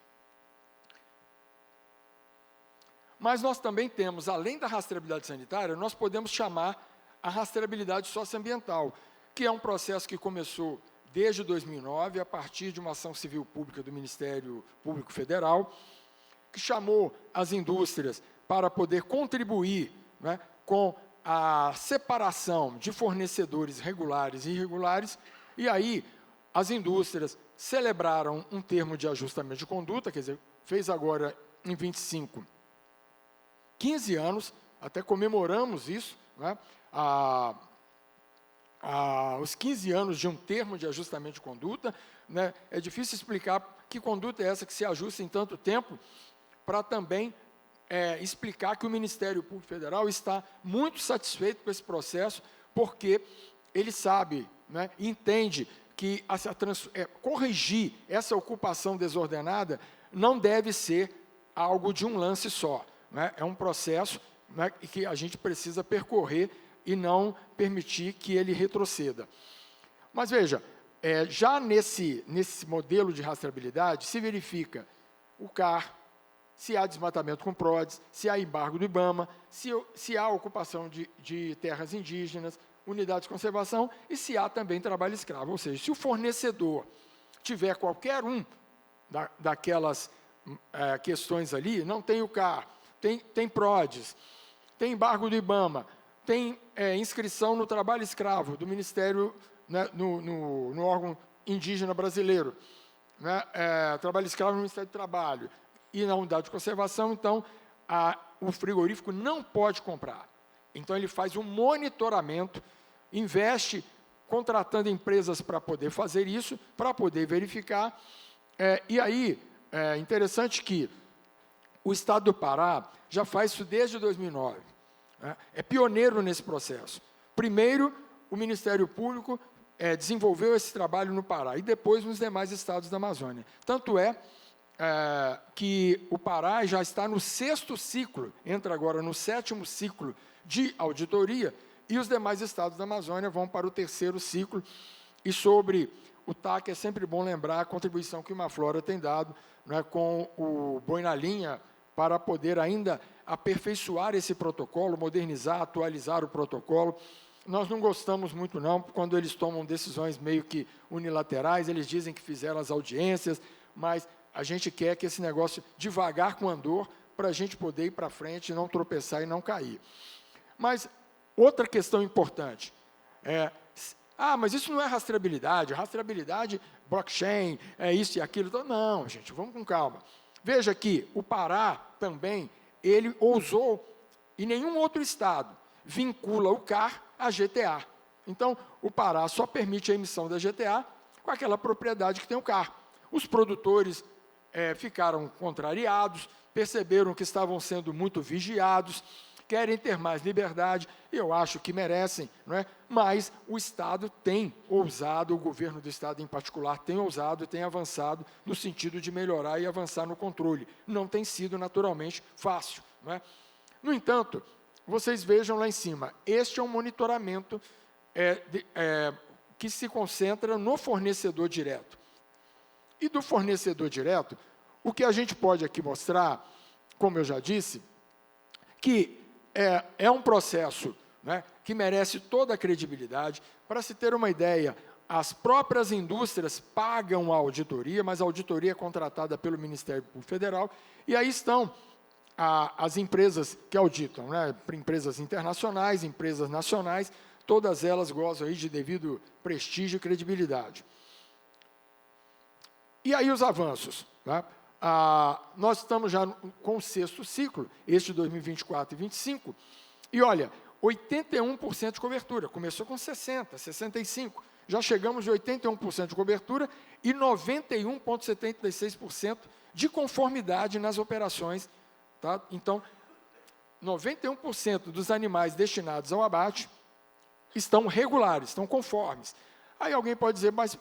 Mas nós também temos, além da rastreabilidade sanitária, nós podemos chamar a rastreabilidade socioambiental, que é um processo que começou desde 2009, a partir de uma ação civil pública do Ministério Público Federal, que chamou as indústrias para poder contribuir, né, com a separação de fornecedores regulares e irregulares, e aí as indústrias celebraram um termo de ajustamento de conduta, quer dizer, fez agora em 25, 15 anos, até comemoramos isso, né, os 15 anos de um termo de ajustamento de conduta, né, é difícil explicar que conduta é essa que se ajusta em tanto tempo, para também explicar que o Ministério Público Federal está muito satisfeito com esse processo, porque ele sabe, né, entende que corrigir essa ocupação desordenada não deve ser algo de um lance só, né? É um processo, né, que a gente precisa percorrer e não permitir que ele retroceda. Mas veja, já nesse modelo de rastreabilidade se verifica o CAR, se há desmatamento com PRODES, se há embargo do IBAMA, se há ocupação de terras indígenas, unidades de conservação, e se há também trabalho escravo. Ou seja, se o fornecedor tiver qualquer daquelas questões ali, não tem o CAR, tem PRODES, tem embargo do IBAMA, tem inscrição no trabalho escravo do Ministério, né, no órgão indígena brasileiro, né, trabalho escravo no Ministério do Trabalho, e na unidade de conservação, então, o frigorífico não pode comprar. Então, ele faz um monitoramento, investe contratando empresas para poder fazer isso, para poder verificar. E aí, é interessante que o Estado do Pará já faz isso desde 2009. Né? É pioneiro nesse processo. Primeiro, o Ministério Público desenvolveu esse trabalho no Pará, e depois nos demais estados da Amazônia. Tanto que o Pará já está no 6º ciclo, entra agora no 7º ciclo de auditoria, e os demais estados da Amazônia vão para o 3º ciclo. E sobre o TAC, é sempre bom lembrar a contribuição que o Imaflora tem dado, né, com o Boi na Linha, para poder ainda aperfeiçoar esse protocolo, modernizar, atualizar o protocolo. Nós não gostamos muito, não, quando eles tomam decisões meio que unilaterais, eles dizem que fizeram as audiências, mas a gente quer que esse negócio devagar com andor, para a gente poder ir para frente, não tropeçar e não cair. Mas outra questão importante mas isso não é rastreabilidade, blockchain, é isso e aquilo. Então, não, gente, vamos com calma. Veja que o Pará também, ele ousou, e nenhum outro estado vincula o CAR à GTA. Então, o Pará só permite a emissão da GTA com aquela propriedade que tem o CAR. Os produtores ficaram contrariados, perceberam que estavam sendo muito vigiados, querem ter mais liberdade, eu acho que merecem, não é? Mas o Estado tem ousado, o governo do Estado em particular tem ousado, tem avançado no sentido de melhorar e avançar no controle. Não tem sido, naturalmente, fácil, não é? No entanto, vocês vejam lá em cima, este é um monitoramento que se concentra no fornecedor direto. E do fornecedor direto, o que a gente pode aqui mostrar, como eu já disse, que é um processo, né, que merece toda a credibilidade. Para se ter uma ideia, as próprias indústrias pagam a auditoria, mas a auditoria é contratada pelo Ministério Público Federal, e aí estão as empresas que auditam, né, empresas internacionais, empresas nacionais, todas elas gozam aí de devido prestígio e credibilidade. E aí os avanços, né? Nós estamos já com o 6º ciclo, este de 2024 e 2025, e olha, 81% de cobertura, começou com 60%, 65%, já chegamos a 81% de cobertura e 91,76% de conformidade nas operações. Tá? Então, 91% dos animais destinados ao abate estão regulares, estão conformes. Aí alguém pode dizer, mas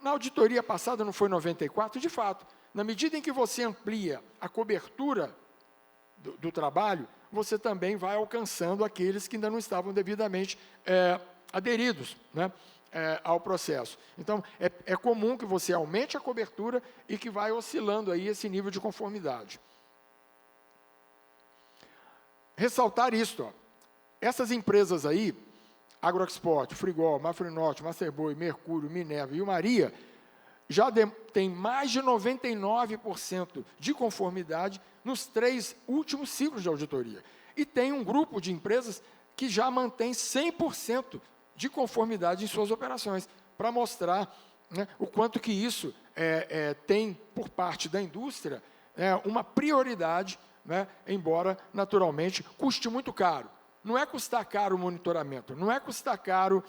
na auditoria passada não foi 94%? De fato, na medida em que você amplia a cobertura do trabalho, você também vai alcançando aqueles que ainda não estavam devidamente aderidos, né, ao processo. Então, é comum que você aumente a cobertura e que vai oscilando aí esse nível de conformidade. Ressaltar isso, ó, essas empresas aí, Agroexport, Frigol, Mafrinorte, Masterboi, Mercúrio, Minerva e o Maria, já tem mais de 99% de conformidade nos 3 últimos ciclos de auditoria. E tem um grupo de empresas que já mantém 100% de conformidade em suas operações, para mostrar, né, o quanto que isso tem, por parte da indústria, uma prioridade, né, embora, naturalmente, custe muito caro. Não é custar caro o monitoramento, não é custar caro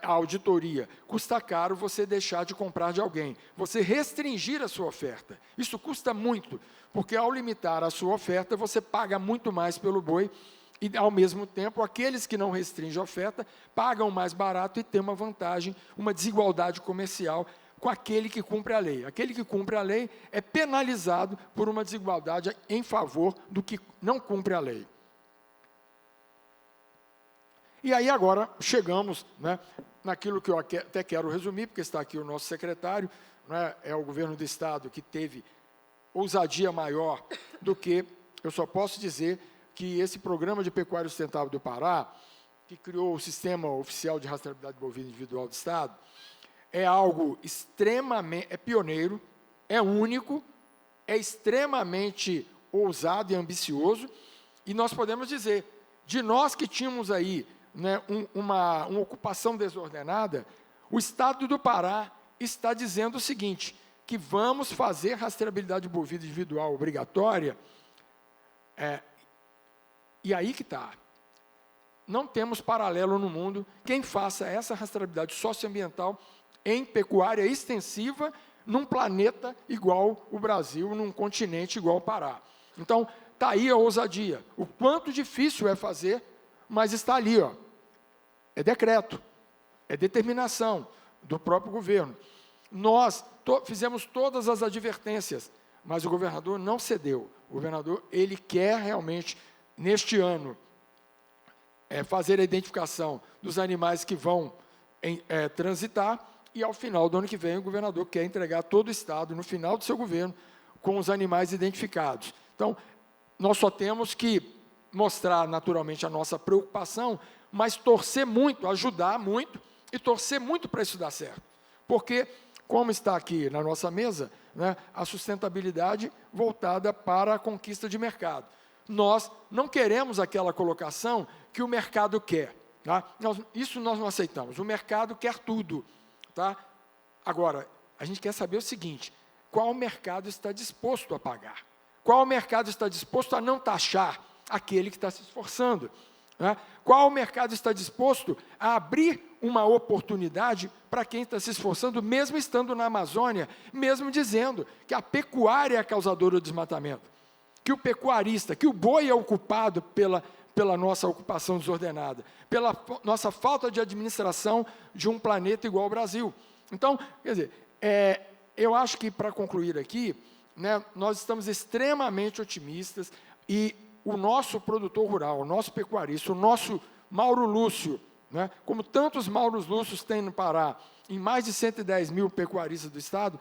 a auditoria, custa caro você deixar de comprar de alguém, você restringir a sua oferta. Isso custa muito, porque ao limitar a sua oferta, você paga muito mais pelo boi, e ao mesmo tempo, aqueles que não restringem a oferta, pagam mais barato e têm uma vantagem, uma desigualdade comercial com aquele que cumpre a lei. Aquele que cumpre a lei é penalizado por uma desigualdade em favor do que não cumpre a lei. E aí agora chegamos, né, naquilo que eu até quero resumir, porque está aqui o nosso secretário, né, é o governo do Estado que teve ousadia maior do que, eu só posso dizer que esse programa de pecuária sustentável do Pará, que criou o Sistema Oficial de Rastreabilidade Bovina Individual do Estado, é algo extremamente, é pioneiro, é único, é extremamente ousado e ambicioso, e nós podemos dizer, de nós que tínhamos aí, né, uma ocupação desordenada, o Estado do Pará está dizendo o seguinte, que vamos fazer rastreabilidade bovina individual obrigatória, e aí que está. Não temos paralelo no mundo quem faça essa rastreabilidade socioambiental em pecuária extensiva num planeta igual o Brasil, num continente igual o Pará. Então, está aí a ousadia. O quanto difícil é fazer, mas está ali, ó. É decreto, é determinação do próprio governo. Nós fizemos todas as advertências, mas o governador não cedeu. O governador, ele quer realmente, neste ano, fazer a identificação dos animais que vão transitar, e ao final do ano que vem o governador quer entregar todo o Estado, no final do seu governo, com os animais identificados. Então, nós só temos que mostrar naturalmente a nossa preocupação, mas torcer muito, ajudar muito e torcer muito para isso dar certo. Porque, como está aqui na nossa mesa, né, a sustentabilidade voltada para a conquista de mercado. Nós não queremos aquela colocação que o mercado quer. Tá? Isso nós não aceitamos. O mercado quer tudo. Tá? Agora, a gente quer saber o seguinte, qual o mercado está disposto a pagar. Qual o mercado está disposto a não taxar aquele que está se esforçando. Né? Qual o mercado está disposto a abrir uma oportunidade para quem está se esforçando, mesmo estando na Amazônia, mesmo dizendo que a pecuária é a causadora do desmatamento, que o pecuarista, que o boi é o culpado pela nossa ocupação desordenada, pela nossa falta de administração de um planeta igual ao Brasil. Então, quer dizer, eu acho que, para concluir aqui, né, nós estamos extremamente otimistas e o nosso produtor rural, o nosso pecuarista, o nosso Mauro Lúcio, né, como tantos Mauros Lúcios tem no Pará, em mais de 110 mil pecuaristas do Estado,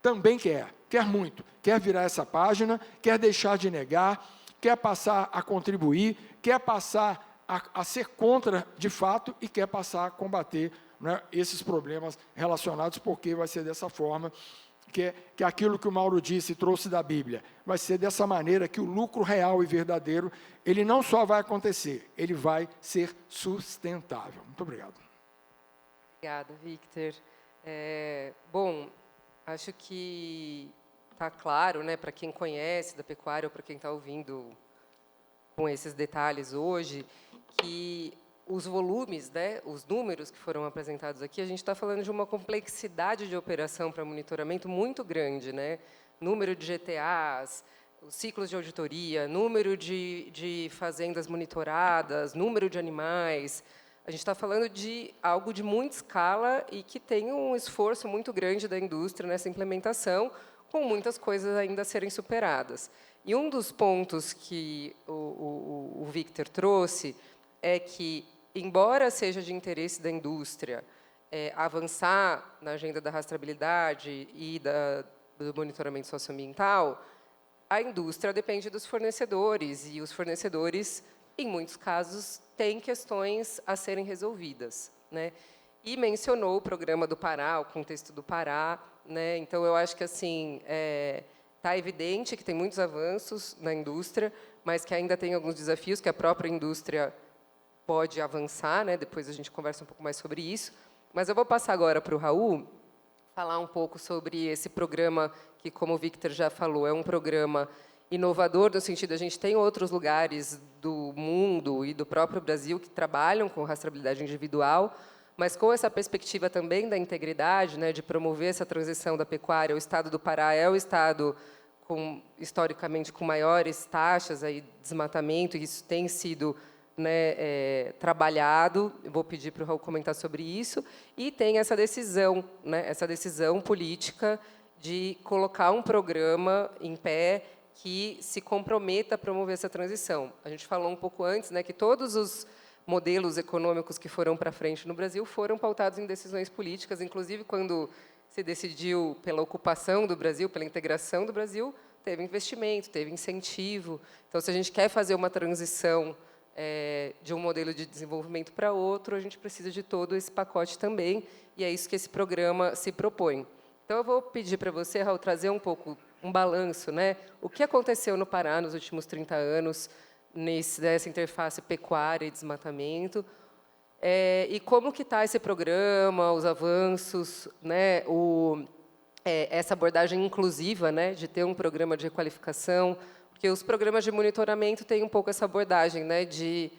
também quer muito, quer virar essa página, quer deixar de negar, quer passar a contribuir, quer passar a ser contra de fato e quer passar a combater, né, esses problemas relacionados, porque vai ser dessa forma que aquilo que o Mauro disse e trouxe da Bíblia, vai ser dessa maneira que o lucro real e verdadeiro, ele não só vai acontecer, ele vai ser sustentável. Muito obrigado. Obrigada, Victor. Bom, acho que está claro, né, para quem conhece da pecuária ou para quem está ouvindo com esses detalhes hoje, que os volumes, né, os números que foram apresentados aqui, a gente está falando de uma complexidade de operação para monitoramento muito grande, né? Número de GTAs, os ciclos de auditoria, número de fazendas monitoradas, número de animais. A gente está falando de algo de muita escala e que tem um esforço muito grande da indústria nessa implementação, com muitas coisas ainda a serem superadas. E um dos pontos que o Victor trouxe é que, embora seja de interesse da indústria avançar na agenda da rastreabilidade e do monitoramento socioambiental, a indústria depende dos fornecedores, e os fornecedores, em muitos casos, têm questões a serem resolvidas, né? E mencionou o programa do Pará, o contexto do Pará, né? Então, eu acho que assim está evidente que tem muitos avanços na indústria, mas que ainda tem alguns desafios que a própria indústria pode avançar, né? Depois a gente conversa um pouco mais sobre isso. Mas eu vou passar agora para o Raul falar um pouco sobre esse programa que, como o Victor já falou, é um programa inovador, no sentido, a gente tem outros lugares do mundo e do próprio Brasil que trabalham com rastreabilidade individual, mas com essa perspectiva também da integridade, né, de promover essa transição da pecuária. O estado do Pará é o estado historicamente com maiores taxas aí de desmatamento, e isso tem sido, né, trabalhado. Eu vou pedir para o Raul comentar sobre isso. E tem essa decisão, né, essa decisão política de colocar um programa em pé que se comprometa a promover essa transição. A gente falou um pouco antes, né, que todos os modelos econômicos que foram para frente no Brasil foram pautados em decisões políticas, inclusive quando se decidiu pela ocupação do Brasil, pela integração do Brasil, teve investimento, teve incentivo. Então, se a gente quer fazer uma transição de um modelo de desenvolvimento para outro, a gente precisa de todo esse pacote também, e é isso que esse programa se propõe. Então, eu vou pedir para você, Raul, trazer um pouco um balanço, né? O que aconteceu no Pará nos últimos 30 anos, nessa interface pecuária e desmatamento, e como que está esse programa, os avanços, né? Essa abordagem inclusiva, né? De ter um programa de requalificação, porque os programas de monitoramento têm um pouco essa abordagem, né? De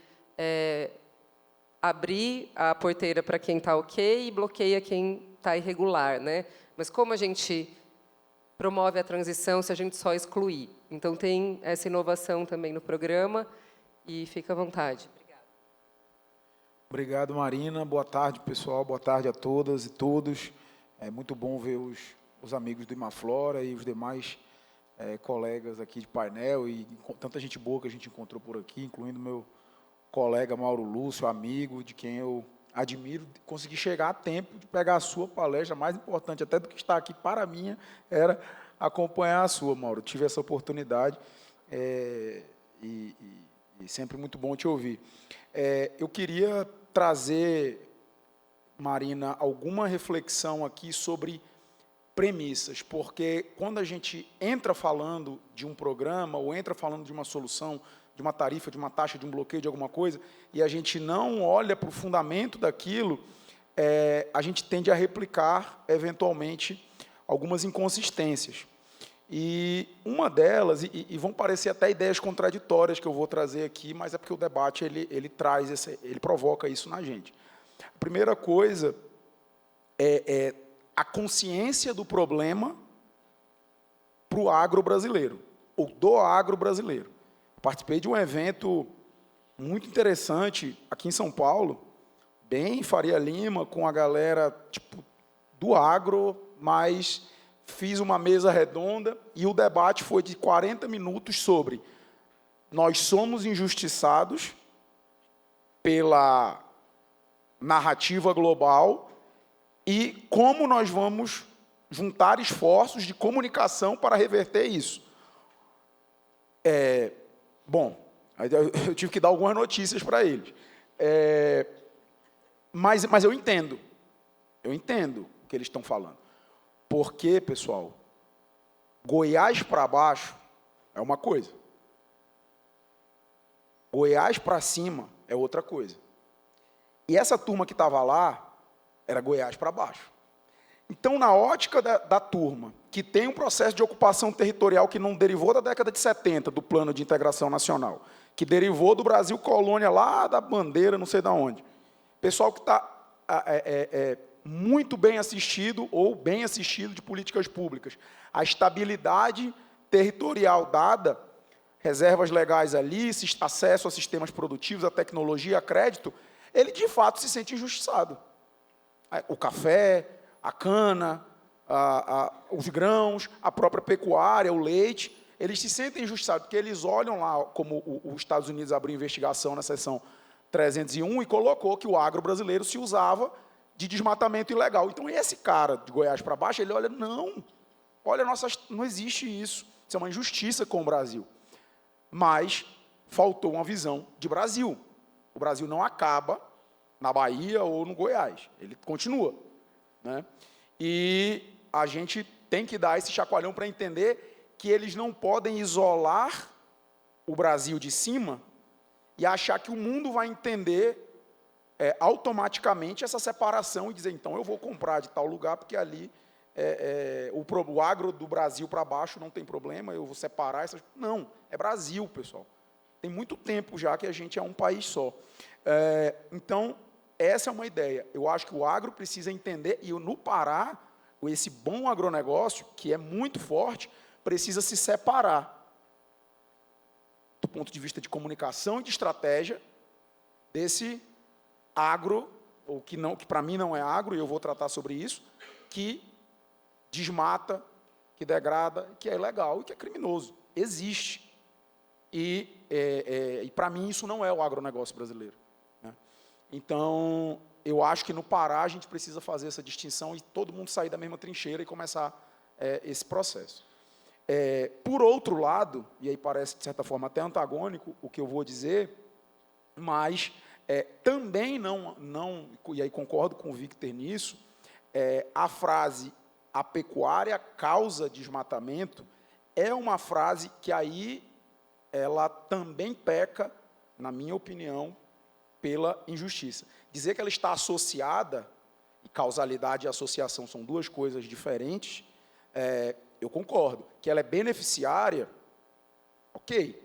abrir a porteira para quem está ok e bloqueia quem está irregular, né? Mas como a gente promove a transição se a gente só excluir? Então, tem essa inovação também no programa, e fica à vontade. Obrigada. Obrigado, Marina. Boa tarde, pessoal. Boa tarde a todas e todos. É muito bom ver os amigos do Imaflora e os demais colegas aqui de painel, e tanta gente boa que a gente encontrou por aqui, incluindo meu colega Mauro Lúcio, amigo, de quem eu admiro. Consegui chegar a tempo de pegar a sua palestra, mais importante até do que estar aqui para mim, era acompanhar a sua, Mauro. Tive essa oportunidade e sempre muito bom te ouvir. Eu queria trazer, Marina, alguma reflexão aqui sobre premissas, porque quando a gente entra falando de um programa ou entra falando de uma solução, de uma tarifa, de uma taxa, de um bloqueio, de alguma coisa, e a gente não olha para o fundamento daquilo, a gente tende a replicar, eventualmente, algumas inconsistências. E uma delas, e vão parecer até ideias contraditórias que eu vou trazer aqui, mas é porque o debate ele traz, ele provoca isso na gente. A primeira coisa é a consciência do problema para o agro brasileiro, ou do agro brasileiro. Participei de um evento muito interessante aqui em São Paulo, bem em Faria Lima, com a galera do agro, mas fiz uma mesa redonda e o debate foi de 40 minutos sobre nós somos injustiçados pela narrativa global e como nós vamos juntar esforços de comunicação para reverter isso. Bom, eu tive que dar algumas notícias para eles. Mas eu entendo o que eles estão falando. Porque, pessoal, Goiás para baixo é uma coisa. Goiás para cima é outra coisa. E essa turma que estava lá era Goiás para baixo. Então, na ótica da turma, que tem um processo de ocupação territorial que não derivou da década de 70, do Plano de Integração Nacional, que derivou do Brasil colônia lá da bandeira, não sei de onde. Pessoal que está muito bem assistido ou bem assistido de políticas públicas. A estabilidade territorial dada, reservas legais ali, acesso a sistemas produtivos, a tecnologia, a crédito, ele, de fato, se sente injustiçado. O café, a cana, os grãos, a própria pecuária, o leite, eles se sentem injustiçados, porque eles olham lá, como os Estados Unidos abriu investigação na seção 301 e colocou que o agro brasileiro se usava de desmatamento ilegal. Então, esse cara de Goiás para baixo, ele olha, não, olha, não existe isso, isso é uma injustiça com o Brasil. Mas faltou uma visão de Brasil. O Brasil não acaba na Bahia ou no Goiás, ele continua, né? E a gente tem que dar esse chacoalhão para entender que eles não podem isolar o Brasil de cima e achar que o mundo vai entender automaticamente essa separação e dizer, então, eu vou comprar de tal lugar, porque ali o agro do Brasil para baixo não tem problema, eu vou separar essas... Não, é Brasil, pessoal. Tem muito tempo já que a gente é um país só. Então, essa é uma ideia. Eu acho que o agro precisa entender, e no Pará, esse bom agronegócio, que é muito forte, precisa se separar do ponto de vista de comunicação e de estratégia desse agro, ou que para mim não é agro, e eu vou tratar sobre isso, que desmata, que degrada, que é ilegal e que é criminoso. Existe. E para mim, isso não é o agronegócio brasileiro, né? Então, eu acho que no Pará a gente precisa fazer essa distinção e todo mundo sair da mesma trincheira e começar esse processo. Por outro lado, e aí parece, de certa forma, até antagônico o que eu vou dizer, mas também não, e aí concordo com o Victor nisso, a frase "a pecuária causa desmatamento" é uma frase que aí ela também peca, na minha opinião, pela injustiça. Dizer que ela está associada, e causalidade e associação são duas coisas diferentes, eu concordo. Que ela é beneficiária, ok,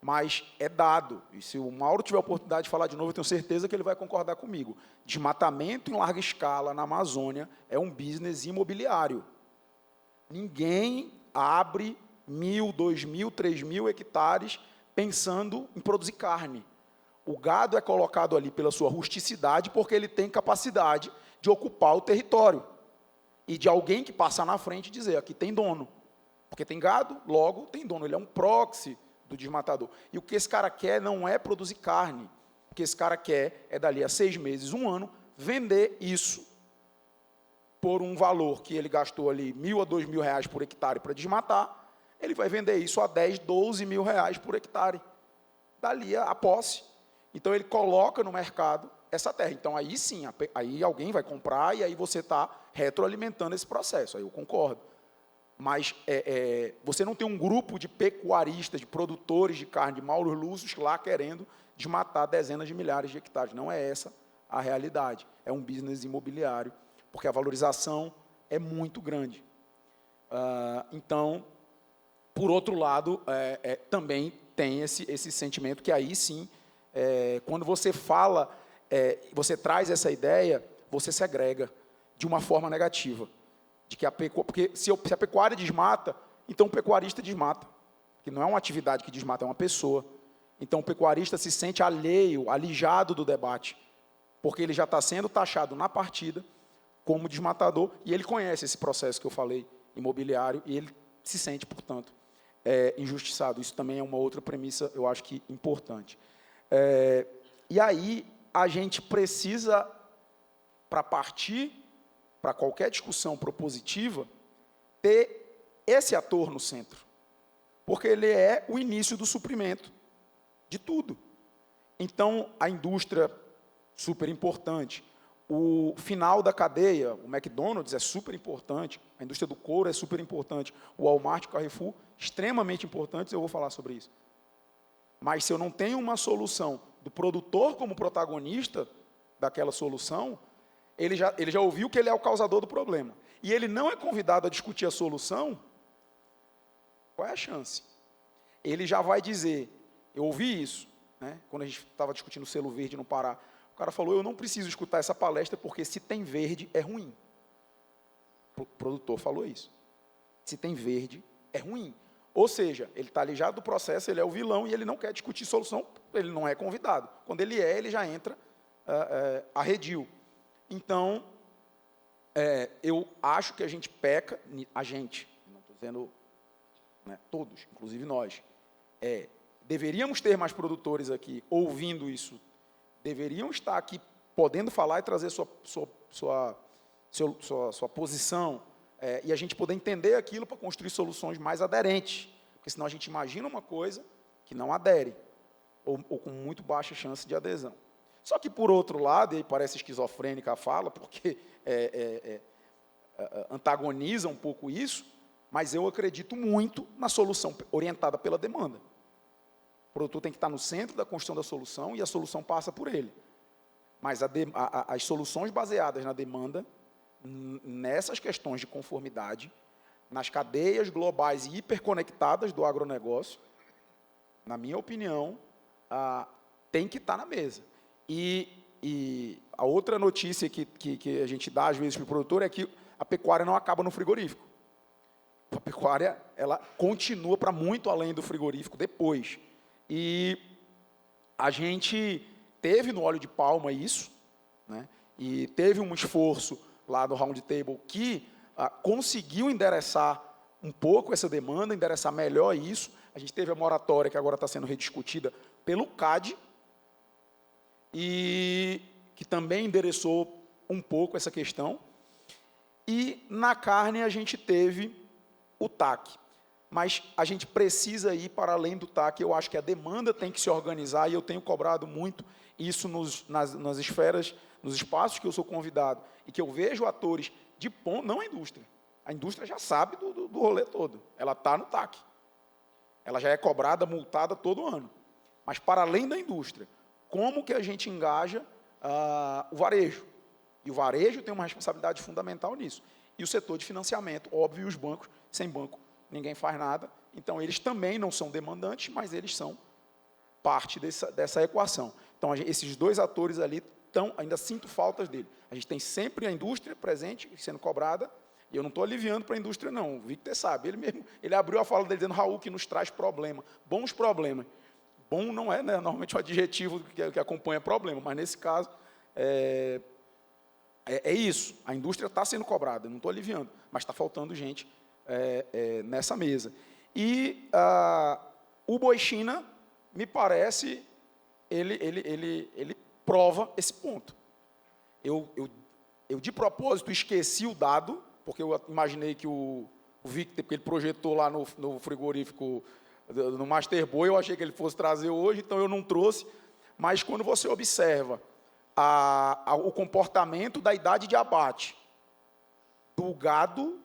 mas é dado. E se o Mauro tiver a oportunidade de falar de novo, eu tenho certeza que ele vai concordar comigo. Desmatamento em larga escala na Amazônia é um business imobiliário. Ninguém abre 1.000, 2.000, 3.000 hectares pensando em produzir carne. O gado é colocado ali pela sua rusticidade porque ele tem capacidade de ocupar o território e de alguém que passa na frente e dizer, aqui tem dono. Porque tem gado, logo tem dono. Ele é um proxy do desmatador. E o que esse cara quer não é produzir carne. O que esse cara quer é, dali a 6 meses, 1 ano, vender isso por um valor que ele gastou ali R$1.000 a R$2.000 por hectare para desmatar, ele vai vender isso a 10, 12 mil reais por hectare. Dali a posse. Então, ele coloca no mercado essa terra. Então, aí sim, aí alguém vai comprar e aí você está retroalimentando esse processo. Aí eu concordo. Mas você não tem um grupo de pecuaristas, de produtores de carne, de Mauro Lúcios, lá querendo desmatar dezenas de milhares de hectares. Não é essa a realidade. É um business imobiliário, porque a valorização é muito grande. Então, por outro lado, também tem esse sentimento que aí sim, quando você fala, você traz essa ideia, você segrega de uma forma negativa. De que porque se a pecuária desmata, então o pecuarista desmata. Porque não é uma atividade que desmata, é uma pessoa. Então o pecuarista se sente alheio, alijado do debate, porque ele já está sendo taxado na partida como desmatador, e ele conhece esse processo que eu falei, imobiliário, e ele se sente, portanto, injustiçado. Isso também é uma outra premissa, eu acho que importante. E aí, a gente precisa, para partir para qualquer discussão propositiva, ter esse ator no centro, porque ele é o início do suprimento de tudo. Então, a indústria, super importante, o final da cadeia, o McDonald's é super importante, a indústria do couro é super importante, o Walmart, o Carrefour, extremamente importantes, eu vou falar sobre isso. Mas se eu não tenho uma solução do produtor como protagonista daquela solução, ele já ouviu que ele é o causador do problema. E ele não é convidado a discutir a solução, qual é a chance? Ele já vai dizer, eu ouvi isso, né, quando a gente estava discutindo o selo verde no Pará, o cara falou, eu não preciso escutar essa palestra, porque se tem verde, é ruim. O produtor falou isso. Se tem verde, é ruim. Ou seja, ele está alijado do processo, ele é o vilão e ele não quer discutir solução, ele não é convidado. Quando ele já entra arredio. Então, eu acho que a gente peca, não estou dizendo, né, todos, inclusive nós, deveríamos ter mais produtores aqui ouvindo isso, deveriam estar aqui podendo falar e trazer sua posição, e a gente poder entender aquilo para construir soluções mais aderentes, porque senão a gente imagina uma coisa que não adere, ou com muito baixa chance de adesão. Só que, por outro lado, e aí parece esquizofrênica a fala, porque antagoniza um pouco isso, mas eu acredito muito na solução orientada pela demanda. O produtor tem que estar no centro da construção da solução e a solução passa por ele. Mas as soluções baseadas na demanda, nessas questões de conformidade, nas cadeias globais e hiperconectadas do agronegócio, na minha opinião, tem que estar na mesa. E a outra notícia que a gente dá, às vezes, para o produtor é que a pecuária não acaba no frigorífico. A pecuária, ela continua para muito além do frigorífico depois. E a gente teve no óleo de palma isso, né? E teve um esforço lá no Round Table que conseguiu endereçar um pouco essa demanda, endereçar melhor isso. A gente teve a moratória, que agora está sendo rediscutida pelo CAD, e que também endereçou um pouco essa questão. E na carne a gente teve o TAC. Mas a gente precisa ir para além do TAC. Eu acho que a demanda tem que se organizar, e eu tenho cobrado muito isso nas esferas, nos espaços que eu sou convidado, e que eu vejo atores de ponto, não a indústria. A indústria já sabe do rolê todo. Ela está no TAC. Ela já é cobrada, multada todo ano. Mas, para além da indústria, como que a gente engaja o varejo? E o varejo tem uma responsabilidade fundamental nisso. E o setor de financiamento, óbvio, e os bancos, sem banco, ninguém faz nada. Então, eles também não são demandantes, mas eles são parte dessa equação. Então, esses dois atores ali ainda sinto faltas dele. A gente tem sempre a indústria presente, sendo cobrada, e eu não estou aliviando para a indústria, não. O Victor sabe, ele abriu a fala dele dizendo, Raul, que nos traz problema, bons problemas. Bom não é, né, normalmente o adjetivo que acompanha problema, mas nesse caso é isso. A indústria está sendo cobrada, não estou aliviando, mas está faltando gente nessa mesa. E o Boi China, me parece, ele prova esse ponto. Eu de propósito esqueci o dado, porque eu imaginei que o Victor, porque ele projetou lá no frigorífico, no Master Boi, eu achei que ele fosse trazer hoje, então eu não trouxe. Mas quando você observa o comportamento da idade de abate do gado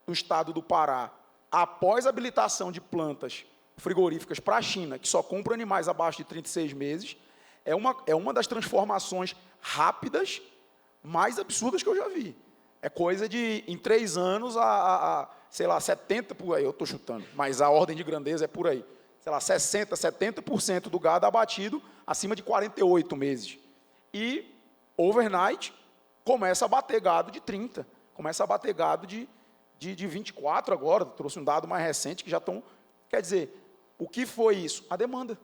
do estado do Pará, após a habilitação de plantas frigoríficas para a China, que só compra animais abaixo de 36 meses, é uma das transformações rápidas mais absurdas que eu já vi. É coisa de, em 3 anos, sei lá, 70%, por aí, eu estou chutando, mas a ordem de grandeza é por aí. Sei lá, 60%, 70% do gado abatido acima de 48 meses. E, overnight, começa a bater gado de 30, começa a bater gado de 24 agora, trouxe um dado mais recente que já estão... Quer dizer, o que foi isso? A demanda.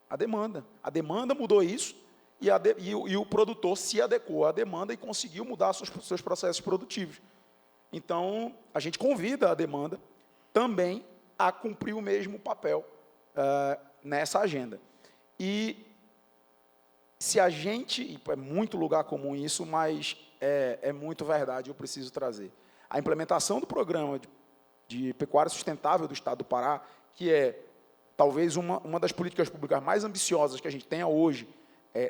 A demanda. A demanda mudou isso e o produtor se adequou à demanda e conseguiu mudar seus processos produtivos. Então, a gente convida a demanda também a cumprir o mesmo papel nessa agenda. E se a gente... E é muito lugar comum isso, mas é muito verdade, eu preciso trazer. A implementação do programa de pecuária sustentável do Estado do Pará, que é talvez uma das políticas públicas mais ambiciosas que a gente tenha hoje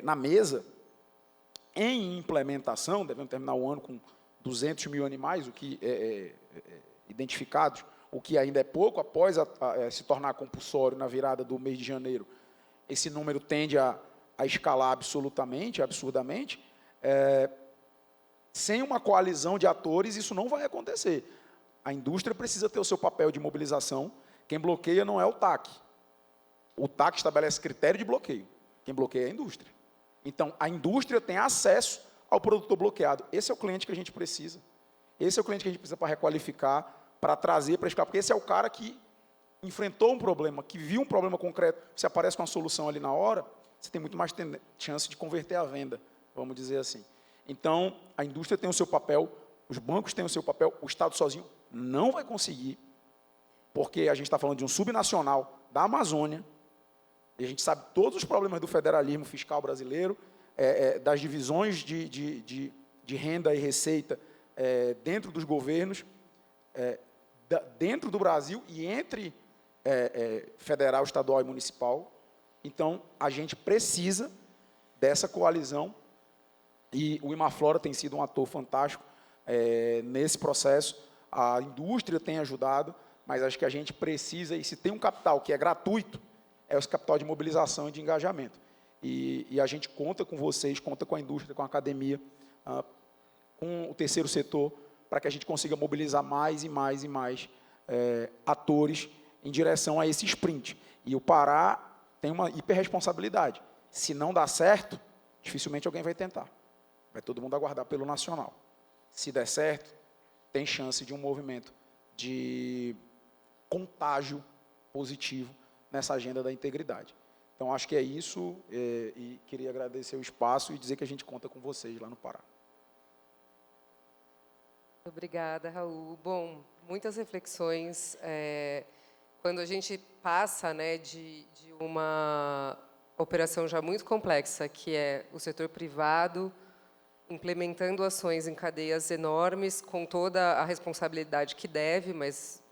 na mesa, em implementação, devemos terminar o ano com 200 mil animais, o que identificados, o que ainda é pouco, após se tornar compulsório na virada do mês de janeiro, esse número tende a escalar absolutamente, absurdamente. Sem uma coalizão de atores, isso não vai acontecer. A indústria precisa ter o seu papel de mobilização. Quem bloqueia não é o TAC. O TAC estabelece critério de bloqueio. Quem bloqueia é a indústria. Então, a indústria tem acesso ao produtor bloqueado. Esse é o cliente que a gente precisa. Esse é o cliente que a gente precisa para requalificar, para trazer, para explicar, porque esse é o cara que enfrentou um problema, que viu um problema concreto. Se aparece com uma solução ali na hora, você tem muito mais chance de converter a venda, vamos dizer assim. Então, a indústria tem o seu papel, os bancos têm o seu papel, o Estado sozinho não vai conseguir, porque a gente está falando de um subnacional da Amazônia, e a gente sabe todos os problemas do federalismo fiscal brasileiro, das divisões de renda e receita dentro dos governos, dentro do Brasil e entre federal, estadual e municipal. Então, a gente precisa dessa coalizão, e o Imaflora tem sido um ator fantástico nesse processo. A indústria tem ajudado, mas acho que a gente precisa, e se tem um capital que é gratuito, é esse capital de mobilização e de engajamento. E a gente conta com vocês, conta com a indústria, com a academia, com o terceiro setor, para que a gente consiga mobilizar mais e mais e mais atores em direção a esse sprint. E o Pará tem uma hiperresponsabilidade. Se não dá certo, dificilmente alguém vai tentar. Vai todo mundo aguardar pelo nacional. Se der certo, tem chance de um movimento de contágio positivo nessa agenda da integridade. Então, acho que é isso, e queria agradecer o espaço e dizer que a gente conta com vocês lá no Pará. Obrigada, Raul. Bom, muitas reflexões. Quando a gente passa de uma operação já muito complexa, que é o setor privado, implementando ações em cadeias enormes, com toda a responsabilidade que deve, mas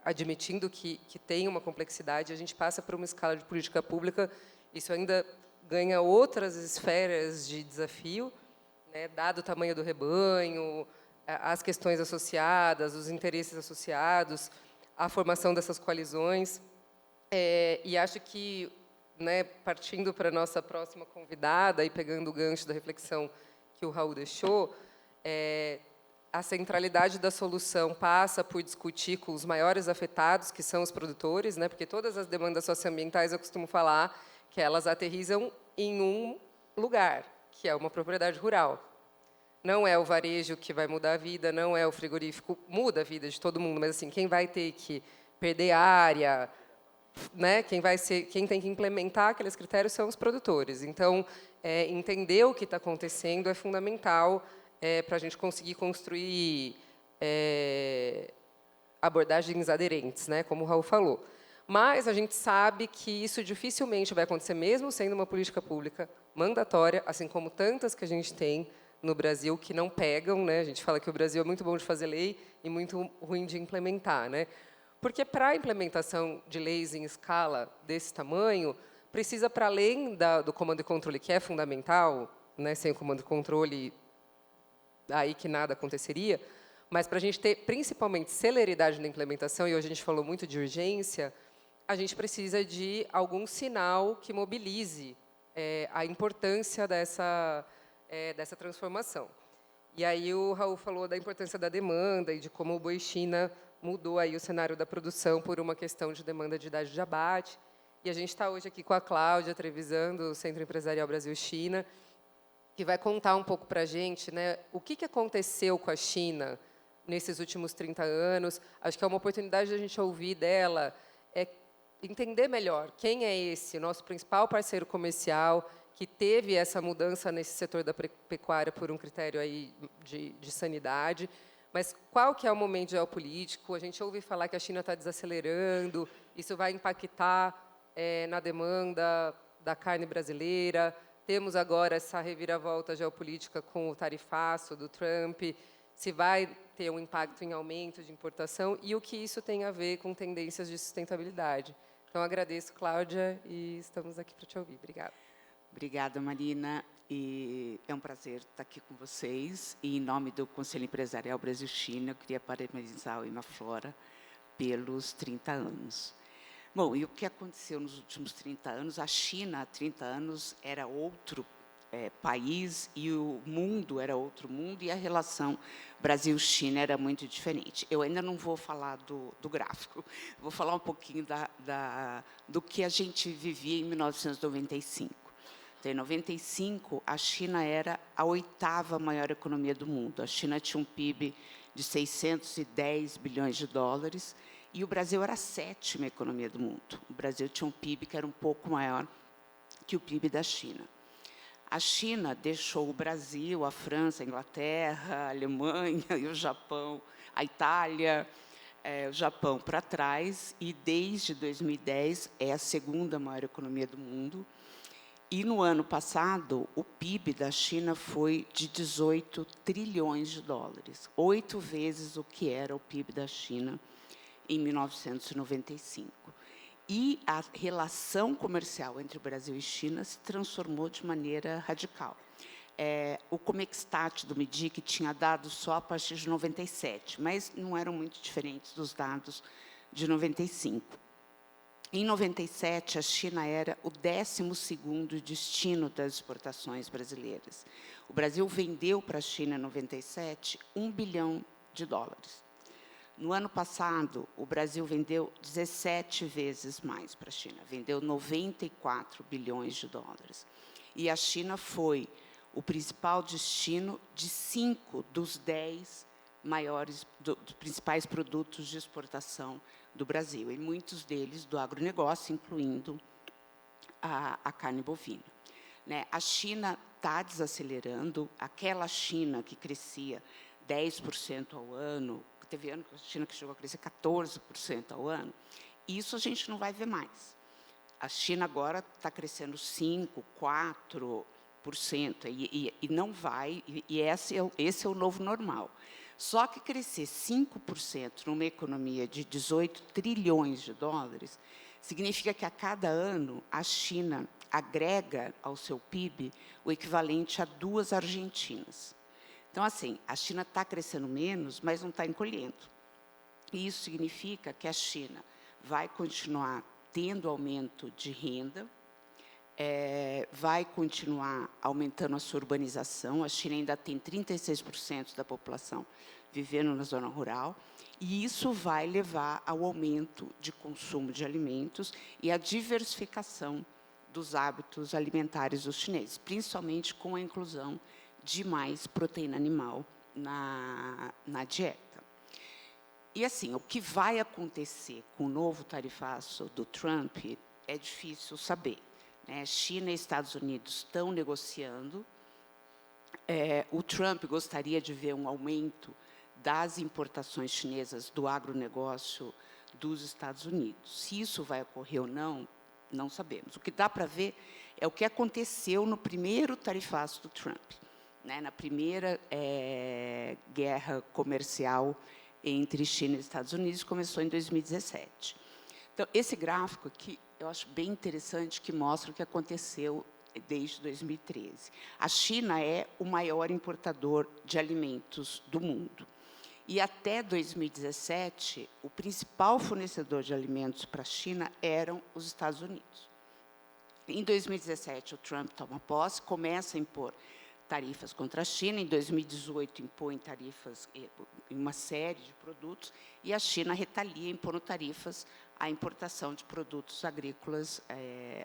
admitindo que tem uma complexidade, a gente passa por uma escala de política pública, isso ainda ganha outras esferas de desafio, dado o tamanho do rebanho, as questões associadas, os interesses associados, a formação dessas coalizões. E acho que, partindo para a nossa próxima convidada e pegando o gancho da reflexão que o Raul deixou, a centralidade da solução passa por discutir com os maiores afetados, que são os produtores, porque todas as demandas socioambientais, eu costumo falar, que elas aterrissam em um lugar, que é uma propriedade rural. Não é o varejo que vai mudar a vida, não é o frigorífico, muda a vida de todo mundo, mas assim, quem vai ter que perder área, quem tem que implementar aqueles critérios são os produtores. Então, entender o que está acontecendo é fundamental para a gente conseguir construir abordagens aderentes, como o Raul falou. Mas a gente sabe que isso dificilmente vai acontecer, mesmo sendo uma política pública mandatória, assim como tantas que a gente tem no Brasil que não pegam. A gente fala que o Brasil é muito bom de fazer lei e muito ruim de implementar. Porque, para a implementação de leis em escala desse tamanho, precisa, para além do comando e controle, que é fundamental, sem o comando e controle, aí que nada aconteceria, mas para a gente ter, principalmente, celeridade na implementação, e hoje a gente falou muito de urgência, a gente precisa de algum sinal que mobilize a importância dessa transformação. E aí o Raul falou da importância da demanda e de como o Boi China mudou aí o cenário da produção por uma questão de demanda de idade de abate. E a gente está hoje aqui com a Cláudia Trevisan, do Centro Empresarial Brasil-China, que vai contar um pouco para a gente, né, o que aconteceu com a China nesses últimos 30 anos. Acho que é uma oportunidade de a gente ouvir dela, entender melhor quem é esse nosso principal parceiro comercial que teve essa mudança nesse setor da pecuária por um critério aí de sanidade, mas qual que é o momento geopolítico? A gente ouve falar que a China está desacelerando, isso vai impactar na demanda da carne brasileira. Temos agora essa reviravolta geopolítica com o tarifaço do Trump, se vai ter um impacto em aumento de importação e o que isso tem a ver com tendências de sustentabilidade. Então, agradeço, Cláudia, e estamos aqui para te ouvir. Obrigada. Obrigada, Marina. E é um prazer estar aqui com vocês. E, em nome do Conselho Empresarial Brasil-China, eu queria parabenizar o Imaflora pelos 30 anos. Bom, e o que aconteceu nos últimos 30 anos? A China, há 30 anos, era outro país e o mundo era outro mundo e a relação Brasil-China era muito diferente. Eu ainda não vou falar do gráfico, vou falar um pouquinho do que a gente vivia em 1995. Então, em 95, a China era a 8ª maior economia do mundo. A China tinha um PIB de 610 bilhões de dólares e o Brasil era a 7ª economia do mundo. O Brasil tinha um PIB que era um pouco maior que o PIB da China. A China deixou o Brasil, a França, a Inglaterra, a Alemanha e o Japão, a Itália, o Japão para trás, e desde 2010 é a 2ª maior economia do mundo. E no ano passado, o PIB da China foi de 18 trilhões de dólares, 8 vezes o que era o PIB da China em 1995. E a relação comercial entre o Brasil e China se transformou de maneira radical. O Comextat do MIDIC tinha dados só a partir de 97, mas não eram muito diferentes dos dados de 95. Em 97, a China era o 12º destino das exportações brasileiras. O Brasil vendeu para a China, em 97, 1 bilhão de dólares. No ano passado, o Brasil vendeu 17 vezes mais para a China, vendeu 94 bilhões de dólares. E a China foi o principal destino de 5 dos 10 dos principais produtos de exportação do Brasil, e muitos deles do agronegócio, incluindo a carne bovina. A China está desacelerando, aquela China que crescia 10% ao ano, teve ano que a China que chegou a crescer 14% ao ano, isso a gente não vai ver mais. A China agora está crescendo 5%, 4%, e não vai, e esse é o novo normal. Só que crescer 5% numa economia de 18 trilhões de dólares significa que, a cada ano, a China agrega ao seu PIB o equivalente a 2 Argentinas. Então, assim, a China está crescendo menos, mas não está encolhendo. E isso significa que a China vai continuar tendo aumento de renda, vai continuar aumentando a sua urbanização. A China ainda tem 36% da população vivendo na zona rural, e isso vai levar ao aumento de consumo de alimentos e à diversificação dos hábitos alimentares dos chineses, principalmente com a inclusão de mais proteína animal na dieta. E, assim, o que vai acontecer com o novo tarifaço do Trump é difícil saber. China e Estados Unidos estão negociando. O Trump gostaria de ver um aumento das importações chinesas do agronegócio dos Estados Unidos. Se isso vai ocorrer ou não, não sabemos. O que dá para ver é o que aconteceu no primeiro tarifaço do Trump, na primeira guerra comercial entre China e Estados Unidos, começou em 2017. Então, esse gráfico aqui eu acho bem interessante, que mostra o que aconteceu desde 2013. A China é o maior importador de alimentos do mundo. E, até 2017, o principal fornecedor de alimentos para a China eram os Estados Unidos. Em 2017, o Trump toma posse, começa a impor tarifas contra a China. Em 2018, impõe tarifas em uma série de produtos, e a China retalia impondo tarifas à importação de produtos agrícolas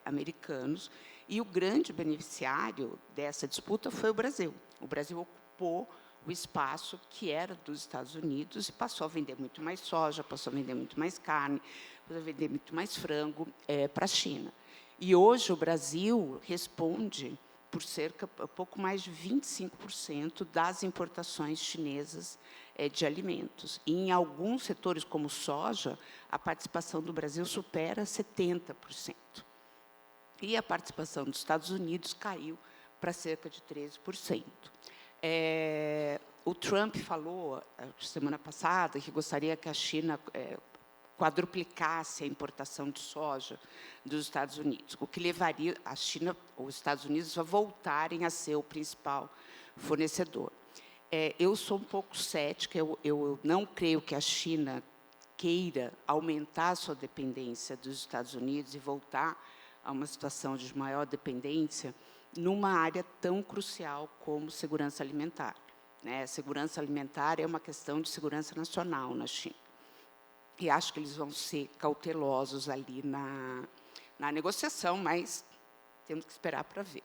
americanos. E o grande beneficiário dessa disputa foi o Brasil. O Brasil ocupou o espaço que era dos Estados Unidos e passou a vender muito mais soja, passou a vender muito mais carne, passou a vender muito mais frango para a China. E hoje o Brasil responde por pouco mais de 25% das importações chinesas de alimentos. E em alguns setores, como soja, a participação do Brasil supera 70%. E a participação dos Estados Unidos caiu para cerca de 13%. O Trump falou, semana passada, que gostaria que a China quadruplicasse a importação de soja dos Estados Unidos, o que levaria a China, os Estados Unidos, a voltarem a ser o principal fornecedor. Eu sou um pouco cética, eu não creio que a China queira aumentar a sua dependência dos Estados Unidos e voltar a uma situação de maior dependência numa área tão crucial como segurança alimentar. Segurança alimentar é uma questão de segurança nacional na China. E acho que eles vão ser cautelosos ali na negociação, mas temos que esperar para ver.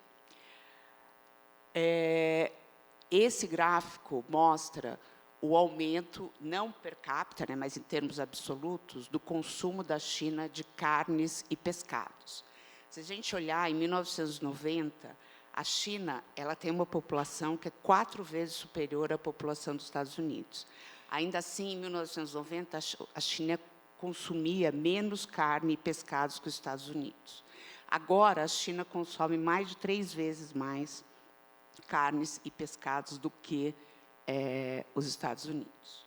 Esse gráfico mostra o aumento, não per capita, mas em termos absolutos, do consumo da China de carnes e pescados. Se a gente olhar, em 1990, a China tem uma população que é 4 vezes superior à população dos Estados Unidos. Ainda assim, em 1990, a China consumia menos carne e pescados que os Estados Unidos. Agora, a China consome mais de 3 vezes mais carnes e pescados do que os Estados Unidos.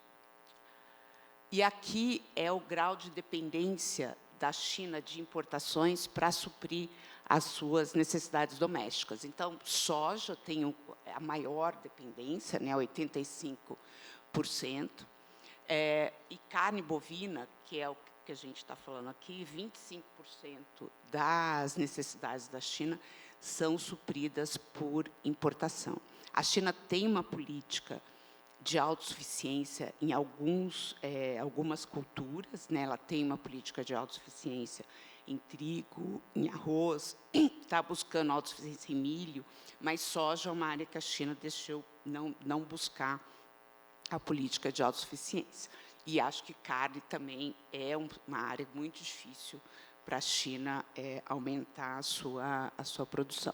E aqui é o grau de dependência da China de importações para suprir as suas necessidades domésticas. Então, soja tem a maior dependência, 85%, e carne bovina, que é o que a gente está falando aqui, 25% das necessidades da China são supridas por importação. A China tem uma política de autossuficiência em algumas culturas, ela tem uma política de autossuficiência em trigo, em arroz, está buscando autossuficiência em milho, mas soja é uma área que a China deixou não buscar a política de autossuficiência. E acho que carne também é uma área muito difícil para a China aumentar a sua produção.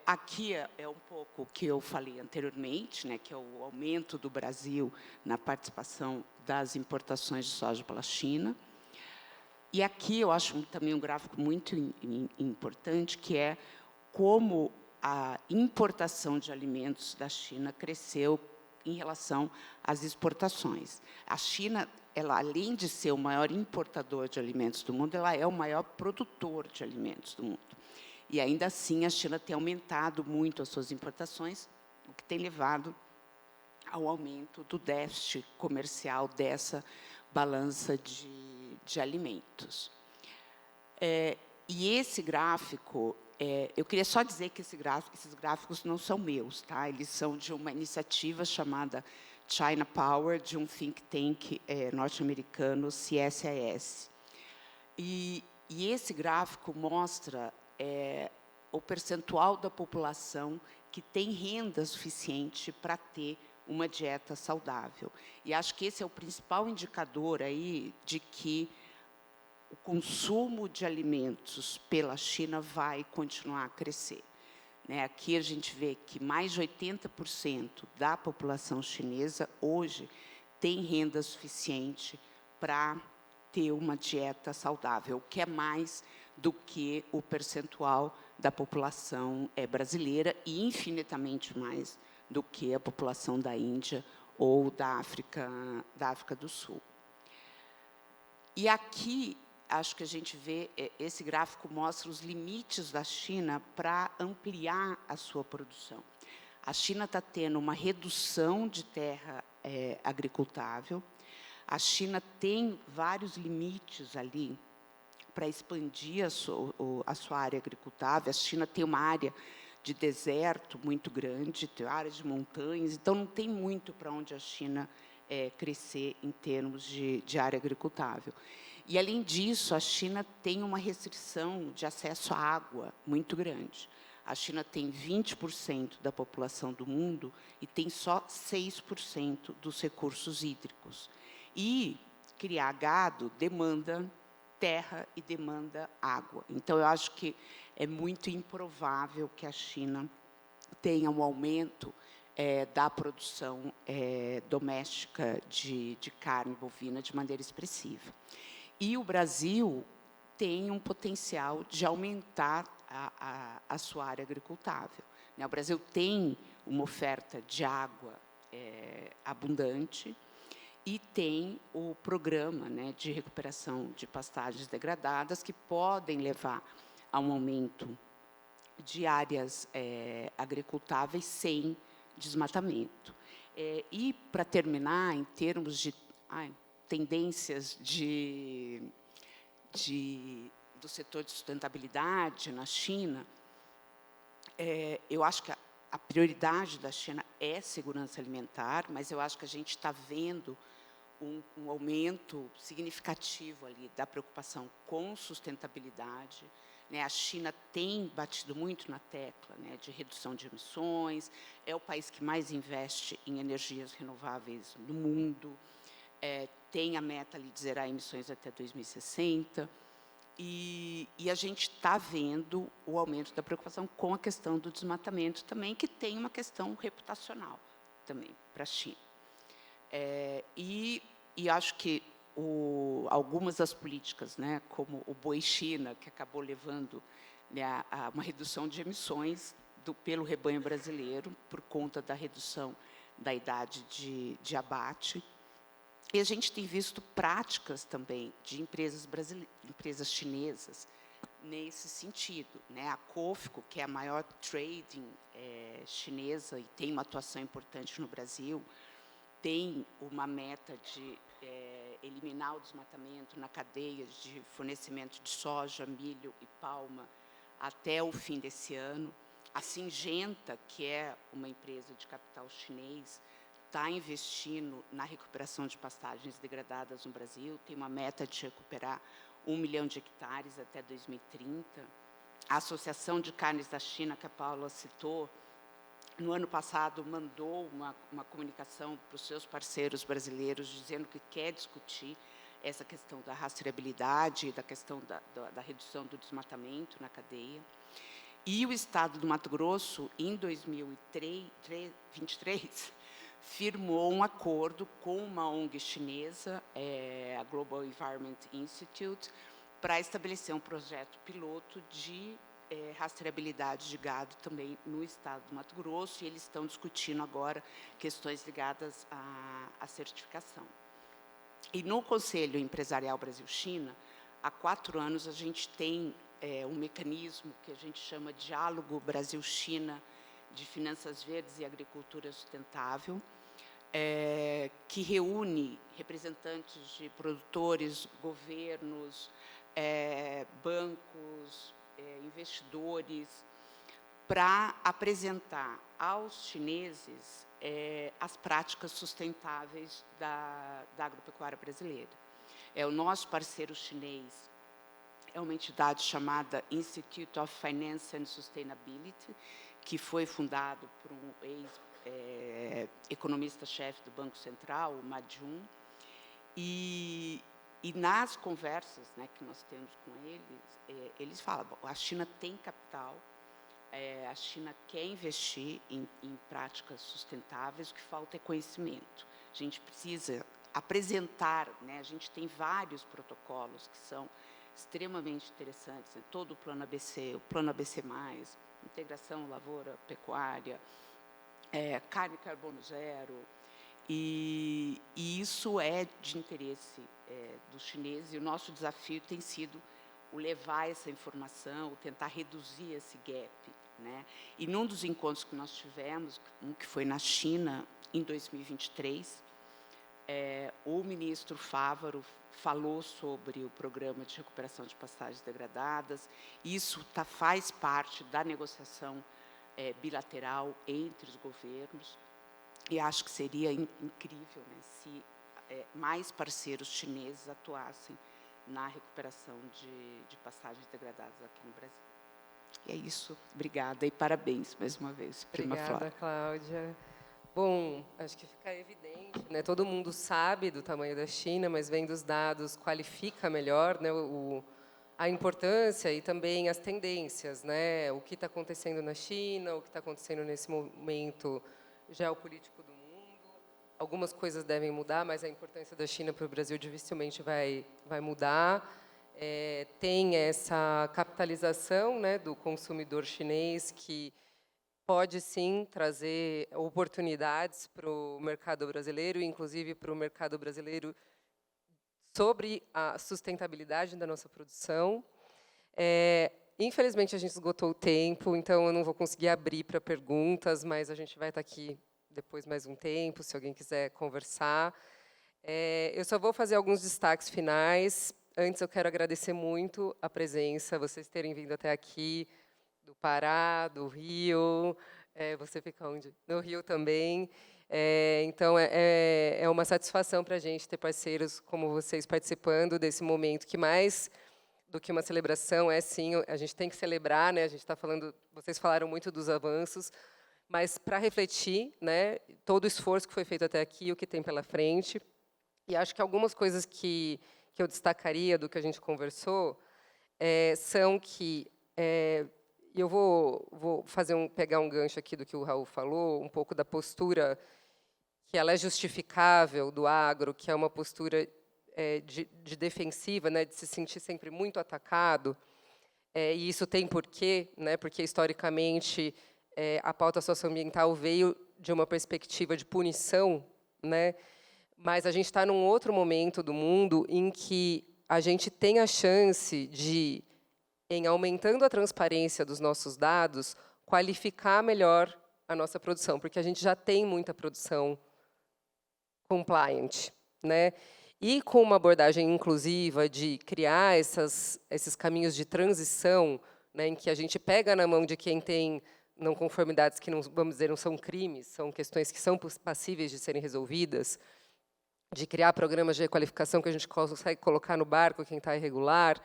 Aqui é um pouco o que eu falei anteriormente, que é o aumento do Brasil na participação das importações de soja pela China. E aqui eu acho também um gráfico muito importante, que é como a importação de alimentos da China cresceu em relação às exportações. A China, além de ser o maior importador de alimentos do mundo, ela é o maior produtor de alimentos do mundo. E, ainda assim, a China tem aumentado muito as suas importações, o que tem levado ao aumento do déficit comercial dessa balança de alimentos. E esse gráfico, eu queria só dizer que esses gráficos não são meus, tá? Eles são de uma iniciativa chamada China Power, de um think tank norte-americano, CSIS. E esse gráfico mostra o percentual da população que tem renda suficiente para ter uma dieta saudável. E acho que esse é o principal indicador aí de que o consumo de alimentos pela China vai continuar a crescer. Aqui a gente vê que mais de 80% da população chinesa hoje tem renda suficiente para ter uma dieta saudável, que é mais do que o percentual da população brasileira e infinitamente mais do que a população da Índia ou da África do Sul. E aqui, acho que a gente vê, esse gráfico mostra os limites da China para ampliar a sua produção. A China está tendo uma redução de terra agricultável. A China tem vários limites ali para expandir a sua área agricultável. A China tem uma área de deserto muito grande, tem áreas de montanhas, então não tem muito para onde a China crescer em termos de área agricultável. E, além disso, a China tem uma restrição de acesso à água muito grande. A China tem 20% da população do mundo e tem só 6% dos recursos hídricos. E criar gado demanda terra e demanda água. Então, eu acho que é muito improvável que a China tenha um aumento da produção doméstica de carne bovina de maneira expressiva. E o Brasil tem um potencial de aumentar a sua área agricultável. O Brasil tem uma oferta de água abundante e tem o programa de recuperação de pastagens degradadas que podem levar a um aumento de áreas agricultáveis sem desmatamento. E, para terminar, em termos de tendências do setor de sustentabilidade na China, eu acho que a prioridade da China é segurança alimentar, mas eu acho que a gente está vendo um aumento significativo ali da preocupação com sustentabilidade. A China tem batido muito na tecla de redução de emissões, é o país que mais investe em energias renováveis no mundo, tem a meta ali de zerar emissões até 2060, e a gente está vendo o aumento da preocupação com a questão do desmatamento também, que tem uma questão reputacional também para a China. E acho que algumas das políticas, como o Boi China, que acabou levando a uma redução de emissões pelo rebanho brasileiro, por conta da redução da idade de abate. E a gente tem visto práticas também de empresas chinesas nesse sentido. A COFCO, que é a maior trading chinesa e tem uma atuação importante no Brasil, tem uma meta de eliminar o desmatamento na cadeia de fornecimento de soja, milho e palma até o fim desse ano. A Syngenta, que é uma empresa de capital chinês, está investindo na recuperação de pastagens degradadas no Brasil, tem uma meta de recuperar 1 milhão de hectares até 2030. A Associação de Carnes da China, que a Paula citou, no ano passado, mandou uma comunicação para os seus parceiros brasileiros, dizendo que quer discutir essa questão da rastreabilidade, da questão da redução do desmatamento na cadeia. E o Estado do Mato Grosso, em 2023, firmou um acordo com uma ONG chinesa, a Global Environment Institute, para estabelecer um projeto piloto de rastreabilidade de gado também no estado do Mato Grosso, e eles estão discutindo agora questões ligadas à certificação. E no Conselho Empresarial Brasil-China, há 4 anos, a gente tem um mecanismo que a gente chama Diálogo Brasil-China de Finanças Verdes e Agricultura Sustentável, que reúne representantes de produtores, governos, bancos, investidores, para apresentar aos chineses as práticas sustentáveis da agropecuária brasileira. O nosso parceiro chinês é uma entidade chamada Institute of Finance and Sustainability, que foi fundado por um ex-economista-chefe do Banco Central, o Ma Jun, e nas conversas que nós temos com eles, eles falam, a China tem capital, a China quer investir em práticas sustentáveis, o que falta é conhecimento. A gente precisa apresentar, a gente tem vários protocolos que são extremamente interessantes, todo o Plano ABC, o Plano ABC+, integração lavoura-pecuária, carne carbono zero, e isso é de interesse dos chineses, e o nosso desafio tem sido o levar essa informação, tentar reduzir esse gap. E num dos encontros que nós tivemos, um que foi na China, em 2023, o ministro Fávaro falou sobre o programa de recuperação de pastagens degradadas. Isso faz parte da negociação bilateral entre os governos. E acho que seria incrível, né, se mais parceiros chineses atuassem na recuperação de passagens degradadas aqui no Brasil. E é isso. Obrigada e parabéns mais uma vez para a Imaflora. Obrigada, Cláudia. Bom, acho que fica evidente, né? Todo mundo sabe do tamanho da China, mas vendo os dados qualifica melhor, né, a importância e também as tendências, né? O que está acontecendo na China, o que está acontecendo nesse momento geopolítico do mundo. Algumas coisas devem mudar, mas a importância da China para o Brasil dificilmente vai mudar. Tem essa capitalização, né, do consumidor chinês que pode, sim, trazer oportunidades para o mercado brasileiro, inclusive para o mercado brasileiro sobre a sustentabilidade da nossa produção. Infelizmente, a gente esgotou o tempo, então eu não vou conseguir abrir para perguntas, mas a gente vai estar aqui depois mais um tempo, se alguém quiser conversar. Eu só vou fazer alguns destaques finais. Antes, eu quero agradecer muito a presença, vocês terem vindo até aqui, do Pará, do Rio. Você fica onde? No Rio também. Então, é uma satisfação para a gente ter parceiros como vocês participando desse momento, que mais do que uma celebração sim, a gente tem que celebrar, né? A gente está falando, vocês falaram muito dos avanços, mas para refletir, né, todo o esforço que foi feito até aqui, o que tem pela frente. E acho que algumas coisas que eu destacaria do que a gente conversou são que eu vou pegar um gancho aqui do que o Raul falou, um pouco da postura que ela é justificável do agro, que é uma postura de defensiva, né, de se sentir sempre muito atacado. E isso tem porquê, né, porque, historicamente, a pauta socioambiental veio de uma perspectiva de punição, né, mas a gente está num outro momento do mundo em que a gente tem a chance de, em aumentando a transparência dos nossos dados, qualificar melhor a nossa produção, porque a gente já tem muita produção compliant, né? E com uma abordagem inclusiva de criar esses caminhos de transição, né, em que a gente pega na mão de quem tem não conformidades que, não, vamos dizer, não são crimes, são questões que são passíveis de serem resolvidas, de criar programas de requalificação que a gente consegue colocar no barco quem está irregular,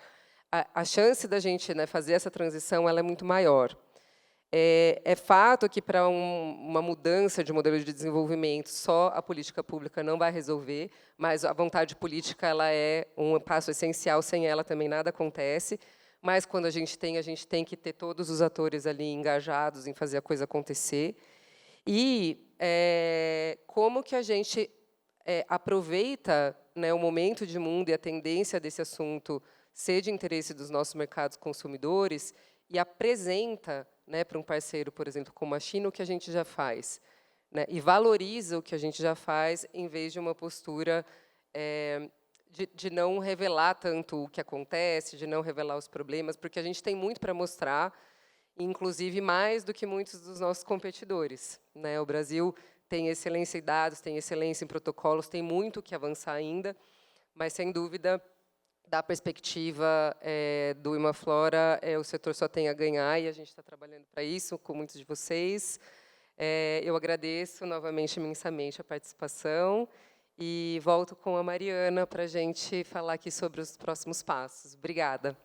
a chance da gente, né, fazer essa transição ela é muito maior. É fato que, para uma mudança de modelo de desenvolvimento, só a política pública não vai resolver, mas a vontade política ela é um passo essencial, sem ela também nada acontece. Mas, quando a gente tem que ter todos os atores ali engajados em fazer a coisa acontecer. E como que a gente aproveita, né, o momento de mundo e a tendência desse assunto ser de interesse dos nossos mercados consumidores e apresenta, né, para um parceiro, por exemplo, como a China, o que a gente já faz, né, e valoriza o que a gente já faz, em vez de uma postura de não revelar tanto o que acontece, de não revelar os problemas, porque a gente tem muito para mostrar, inclusive mais do que muitos dos nossos competidores, né? O Brasil tem excelência em dados, tem excelência em protocolos, tem muito que avançar ainda, mas, sem dúvida, da perspectiva do Imaflora, o setor só tem a ganhar, e a gente está trabalhando para isso, com muitos de vocês. Eu agradeço novamente imensamente a participação e volto com a Mariana para a gente falar aqui sobre os próximos passos. Obrigada.